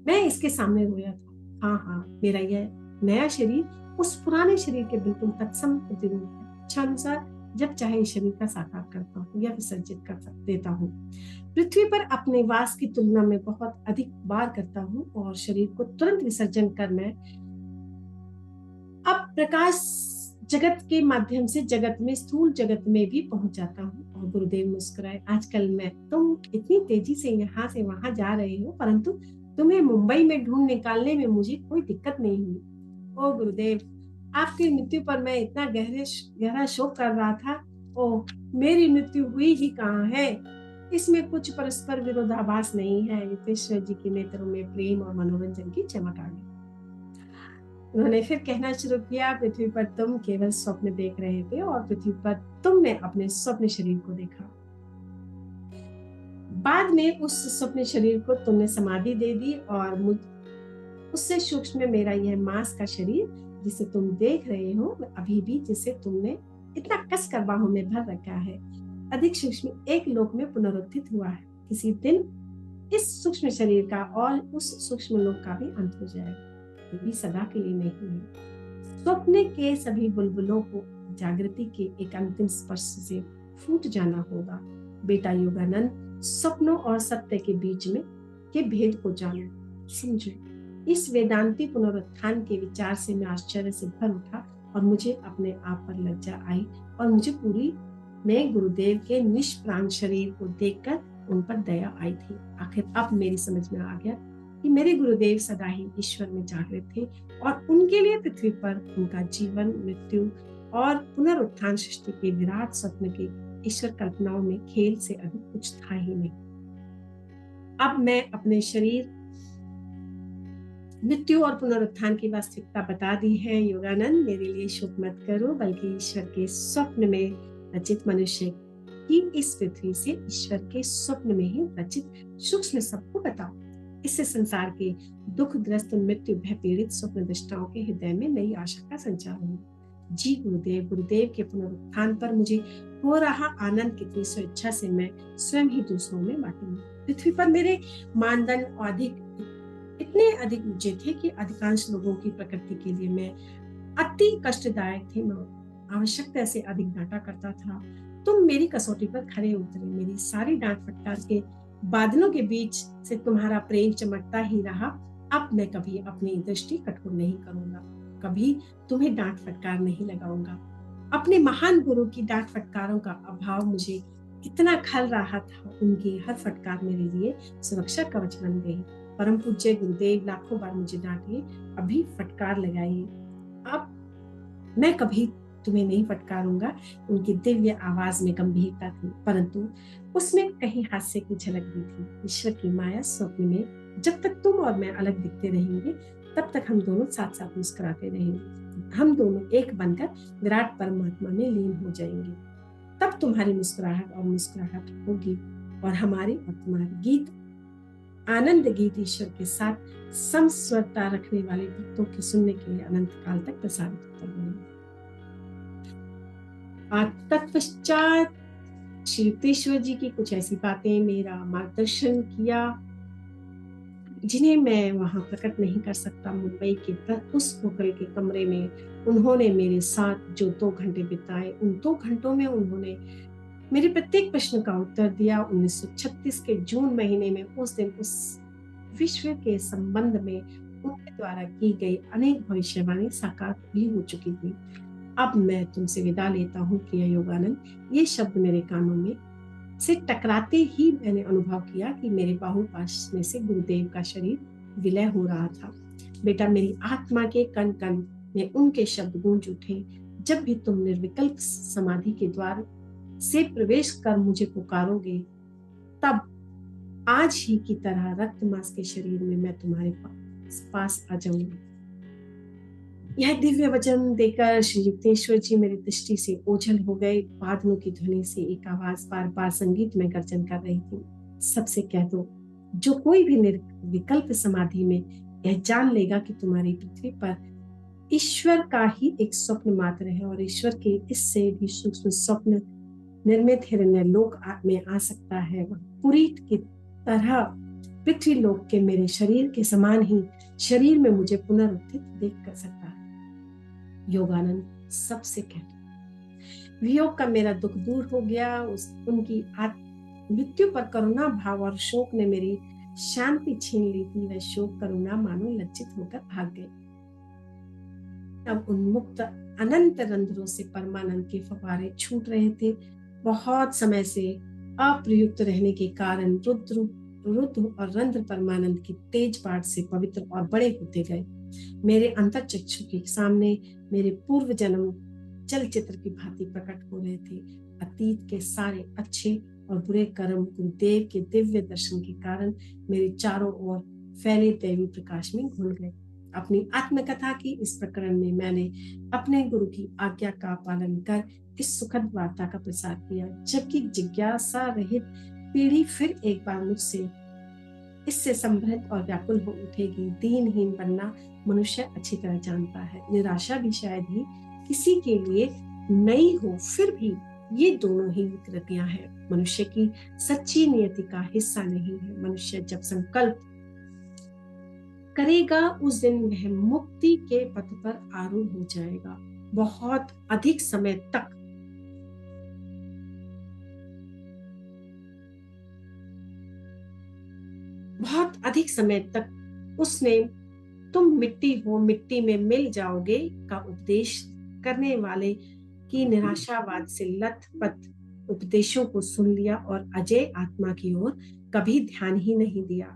मैं इसके सामने रोया था। हाँ, मेरा यह नया शरीर उस पुराने शरीर के बिल्कुल तत्सम प्रतिरूप है। इच्छा अनुसार जब चाहे इस शरीर का साकार करता हूँ या विसर्जित कर देता हूँ। पृथ्वी पर अपने वास की तुलना में बहुत अधिक बार करता हूँ और शरीर को तुरंत विसर्जन कर मैं अब प्रकाश जगत के माध्यम से जगत में, स्थूल जगत में भी पहुंच जाता हूँ। और गुरुदेव मुस्कुराए, आजकल मैं तुम इतनी तेजी से यहाँ से वहां जा रहे हो, परंतु तुम्हें मुंबई में ढूंढ निकालने में मुझे कोई दिक्कत नहीं हुई। ओ गुरुदेव, आपकी मृत्यु पर मैं इतना गहरा शोक कर रहा था। ओ, मेरी मृत्यु हुई ही कहाँ है। इसमें कुछ परस्पर विरोधाभास नहीं है। युक्तेश्वर जी के नेत्रों में प्रेम और मनोरंजन की चमक आ गई। उन्होंने फिर कहना शुरू किया, पृथ्वी पर तुम केवल स्वप्न देख रहे थे और पृथ्वी पर तुमने अपने स्वप्न शरीर को देखा। बाद में उस स्वप्न शरीर को तुमने समाधि दे दी और उससे सूक्ष्म में मेरा यह मांस का शरीर जिसे तुम देख रहे हो, अभी भी जिसे तुमने इतना कसकर बाहों में भर रखा है, अधिक सूक्ष्म एक लोक में पुनरुत्थित हुआ है। किसी दिन इस सूक्ष्म शरीर का और उस सूक्ष्म लोक का भी अंत हो जाएगा। ये भी सदा के लिए नहीं है। स्वप्न के सभी बुलबुलों को जागृति के एक अंतिम स्पर्श से फूट जाना होगा। बेटा योगानंद, स्वप्नों और सत्य के बीच में के भेद को जानो, समझो। इस वेदांती पुनरुत्थान के विचार से मैं आश्चर्य से भर उठा और मुझे अपने आप पर लज्जा आई और मुझे पूरी में गुरुदेव के निष्प्राण शरीर को देखकर उन पर दया आई थी। आखिर अब मेरी समझ में आ गया कि मेरे गुरुदेव सदा ही ईश्वर में जागृत थे और उनके लिए पृथ्वी पर उनका जीवन, मृत्यु और पुनरुत्थान सृष्टि के विराट स्वप्न के ईश्वर कल्पनाओं में खेल से अधिक कुछ था ही नहीं। अब मैं अपने शरीर, मृत्यु और पुनरुत्थान की वास्तविकता बता दी है। योगानंद, मेरे लिए शोक मत करो, बल्कि ईश्वर के स्वप्न में रचित मनुष्य की इस पृथ्वी से ईश्वर के स्वप्न में ही रचित सूक्ष्म सबको बताओ। इससे संसार के दुखग्रस्त, मृत्यु भय पीड़ित स्वप्न दृष्टाओं के हृदय में नई आशा का संचार होगा। जी गुरुदेव, गुरुदेव के पुनरुत्थान पर मुझे हो रहा आनंद कितनी स्वेच्छा से मैं स्वयं ही दूसरों में बांटूंगा। पृथ्वी पर मेरे मानदंड इतने अधिक ऊंचे थे कि अधिकांश लोगों की प्रकृति के लिए मैं अति कष्टदायक थे। मैं आवश्यकता से अधिक डांटा करता था। तुम मेरी कसौटी पर खरे उतरे। मेरी सारी डांट फटकार के बादलों के बीच से तुम्हारा प्रेम चमकता ही रहा। अब मैं कभी अपनी दृष्टि कठोर नहीं करूंगा, कभी तुम्हें डांट फटकार नहीं लगाऊंगा। अपने महान गुरु की डांट फटकारों का अभाव मुझे कितना खल रहा था। उनकी हर फटकार मेरे लिए सुरक्षा कवच बन गई। परम पूज्य गुरुदेव लाखों बार मुझे डांटिए, अभी फटकार लगाइए, अब मैं कभी तुम्हें नहीं फटकारूंगा। उनकी दिव्य आवाज में गंभीरता थी, परंतु उसमें कहीं हास्य की झलक भी थी। ईश्वर की माया स्वप्न में जब तक तुम और मैं अलग दिखते रहेंगे, तब तक हम दोनों साथ साथ मुस्कुराते रहेंगे। हम दोनों एक बनकर विराट परमात्मा में लीन हो जाएंगे। तब तुम्हारी मुस्कुराहट और मुस्कुराहट होगी और हमारी और तुम्हारी गीत, आनंद गीत ईश्वर के साथ समस्वरता रखने वाले भक्तों के सुनने के लिए अनंत काल तक प्रसारित होते रहेंगे। तत्पश्चात श्री युक्तेश्वर जी की कुछ ऐसी बातें मेरा मार्गदर्शन किया जिन्हें मैं वहां प्रकट नहीं कर सकता। मुंबई के उस होटल के कमरे में उन्होंने मेरे साथ जो 2 घंटे बिताए, उन 2 घंटों में उन्होंने मेरे प्रत्येक प्रश्न का उत्तर दिया। 1936 के जून महीने में उस दिन उस विश्व के संबंध में उनके द्वारा की गई अनेक भविष्यवाणी साकार भी हो चुकी थी। अब मैं तुमसे विदा लेता हूँ प्रिय योगानंद। ये शब्द मेरे कानों में से टकराते ही मैंने अनुभव किया कि मेरे बाहुपाश में से गुरुदेव का शरीर विलय हो रहा था। बेटा, मेरी आत्मा के कण कण में उनके शब्द गूंज उठे। जब भी तुम निर्विकल्प समाधि के द्वार से प्रवेश कर मुझे पुकारोगे, तब आज ही की तरह रक्त मांस के शरीर में मैं तुम्हारे पास आ जाऊंगी। यह दिव्य वचन देकर श्री युक्तेश्वर जी मेरी दृष्टि से ओझल हो गए। बादलों की ध्वनि से एक आवाज बार बार संगीत में गर्जन कर रही थी, सबसे कह दो, जो कोई भी निर्विकल्प समाधि में यह जान लेगा कि तुम्हारी पृथ्वी पर ईश्वर का ही एक स्वप्न मात्र है और ईश्वर के इससे भी सूक्ष्म स्वप्न निर्मित हिरण्य लोक में आ सकता है, वह पूरी की तरह पृथ्वी लोक के मेरे शरीर के समान ही शरीर में मुझे पुनरुत्थित देख कर सकता है। योगानंद सबसे कहते, वियोग का मेरा दुख दूर हो गया। उनकी मृत्यु पर करुणा भाव और शोक ने मेरी शांति छीन ली थी। वह शोक करुणा मानो लज्जित होकर भाग गए। अब उन्मुक्त अनंत रंध्रों से परमानंद के फव्वारे छूट रहे थे। बहुत समय से अप्रयुक्त रहने के कारण रुद्र और रंध्र परमानंद की तेज पाठ से पवित्र और बड़े होते गए। मेरे अंतर चक्षु के सामने मेरे पूर्व जन्म चलचित्र की भांति प्रकट हो रहे थे। अतीत के सारे अच्छे और बुरे कर्म गुरुदेव के दिव्य दर्शन के कारण मेरे चारों ओर फैले दैवी प्रकाश में घुल गए। अपनी आत्मकथा की इस प्रकरण में मैंने अपने गुरु की आज्ञा का पालन कर इस सुखद वार्ता का प्रसार किया, जबकि जिज्ञासा रहित पीढ़ी फिर एक बार मुझसे इससे समृद्ध और व्याकुल हो उठेगी। दीनहीन बनना मनुष्य अच्छी तरह जानता है, निराशा भी शायद ही किसी के लिए नई हो, फिर भी ये दोनों ही विकृतियां हैं, मनुष्य की सच्ची नियति का हिस्सा नहीं है। मनुष्य जब संकल्प करेगा, उस दिन वह मुक्ति के पथ पर आरूढ़ हो जाएगा। बहुत अधिक समय तक उसने तुम मिट्टी हो, मिट्टी में मिल जाओगे का उपदेश करने वाले की निराशावाद से लथपथ उपदेशों को सुन लिया और अजय आत्मा की ओर कभी ध्यान ही नहीं दिया।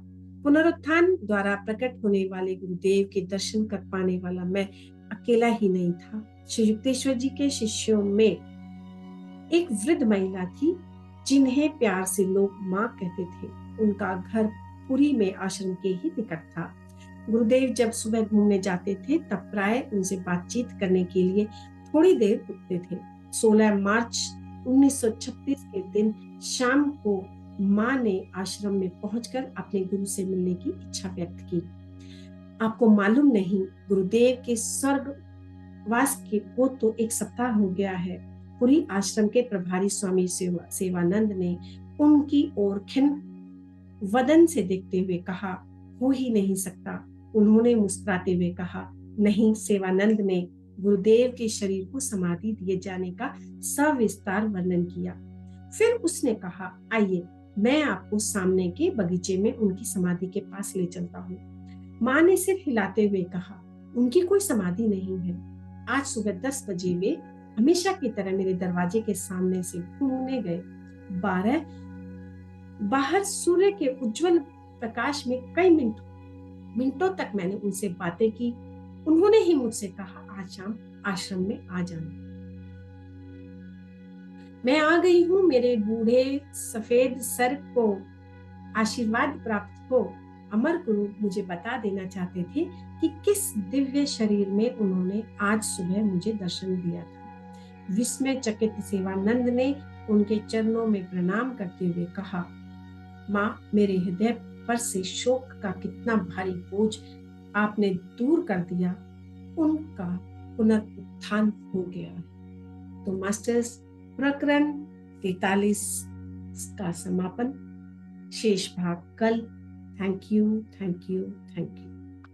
पुनरुत्थान द्वारा प्रकट होने वाले गुरुदेव के दर्शन कर पाने वाला मैं अकेला ही नहीं था। श्री युक्तेश्वर जी के शिष्यों में एक वृद्ध महिला थी जिन्हें प्यार से लोग माँ कहते थे। उनका घर पुरी में आश्रम के ही निकट था। गुरुदेव जब सुबह घूमने जाते थे तब प्राय उनसे बातचीत करने के लिए थोड़ी देर रुकते थे। 16 मार्च 1936 के दिन शाम को माँ ने आश्रम में पहुंचकर अपने गुरु से मिलने की इच्छा व्यक्त की। आपको मालूम नहीं, गुरुदेव के स्वर्गवास को तो 1 सप्ताह हो गया है। पुरी आश्रम के प्रभारी स्वामी सेवानंद ने उनकी ओर खिन्न वदन से देखते हुए कहा, हो ही नहीं सकता। उन्होंने मुस्कुराते हुए कहा, नहीं। सेवानंद ने गुरुदेव के शरीर को समाधि दिए जाने का सविस्तार वर्णन किया। फिर उसने कहा, आइए मैं आपको सामने के बगीचे में उनकी समाधि के पास ले चलता हूँ। माँ ने सिर हिलाते हुए कहा, उनकी कोई समाधि नहीं है। आज सुबह 10 बजे वे हमेशा की तरह मेरे दरवाजे के सामने से घूमने गए। बाहर सूर्य के उज्जवल प्रकाश में कई मिनट मिनटों तक मैंने उनसे बातें की। उन्होंने ही मुझसे कहा, आज शाम आश्रम में आ जाना। मैं आ गई हूँ। मेरे बूढ़े सफेद सर को आशीर्वाद प्राप्त हो। अमर गुरु मुझे बता देना चाहते थे कि किस दिव्य शरीर में उन्होंने आज सुबह मुझे दर्शन दिया था। विस्मय चकित सेवानंद ने उनके चरणों में प्रणाम करते हुए कहा, माँ, मेरे हृदय पर से शोक का कितना भारी बोझ आपने दूर कर दिया। उनका पुनरुत्थान हो गया। तो मास्टर्स, प्रकरण 43 का समापन, शेष भाग कल। Thank you, thank you, thank you.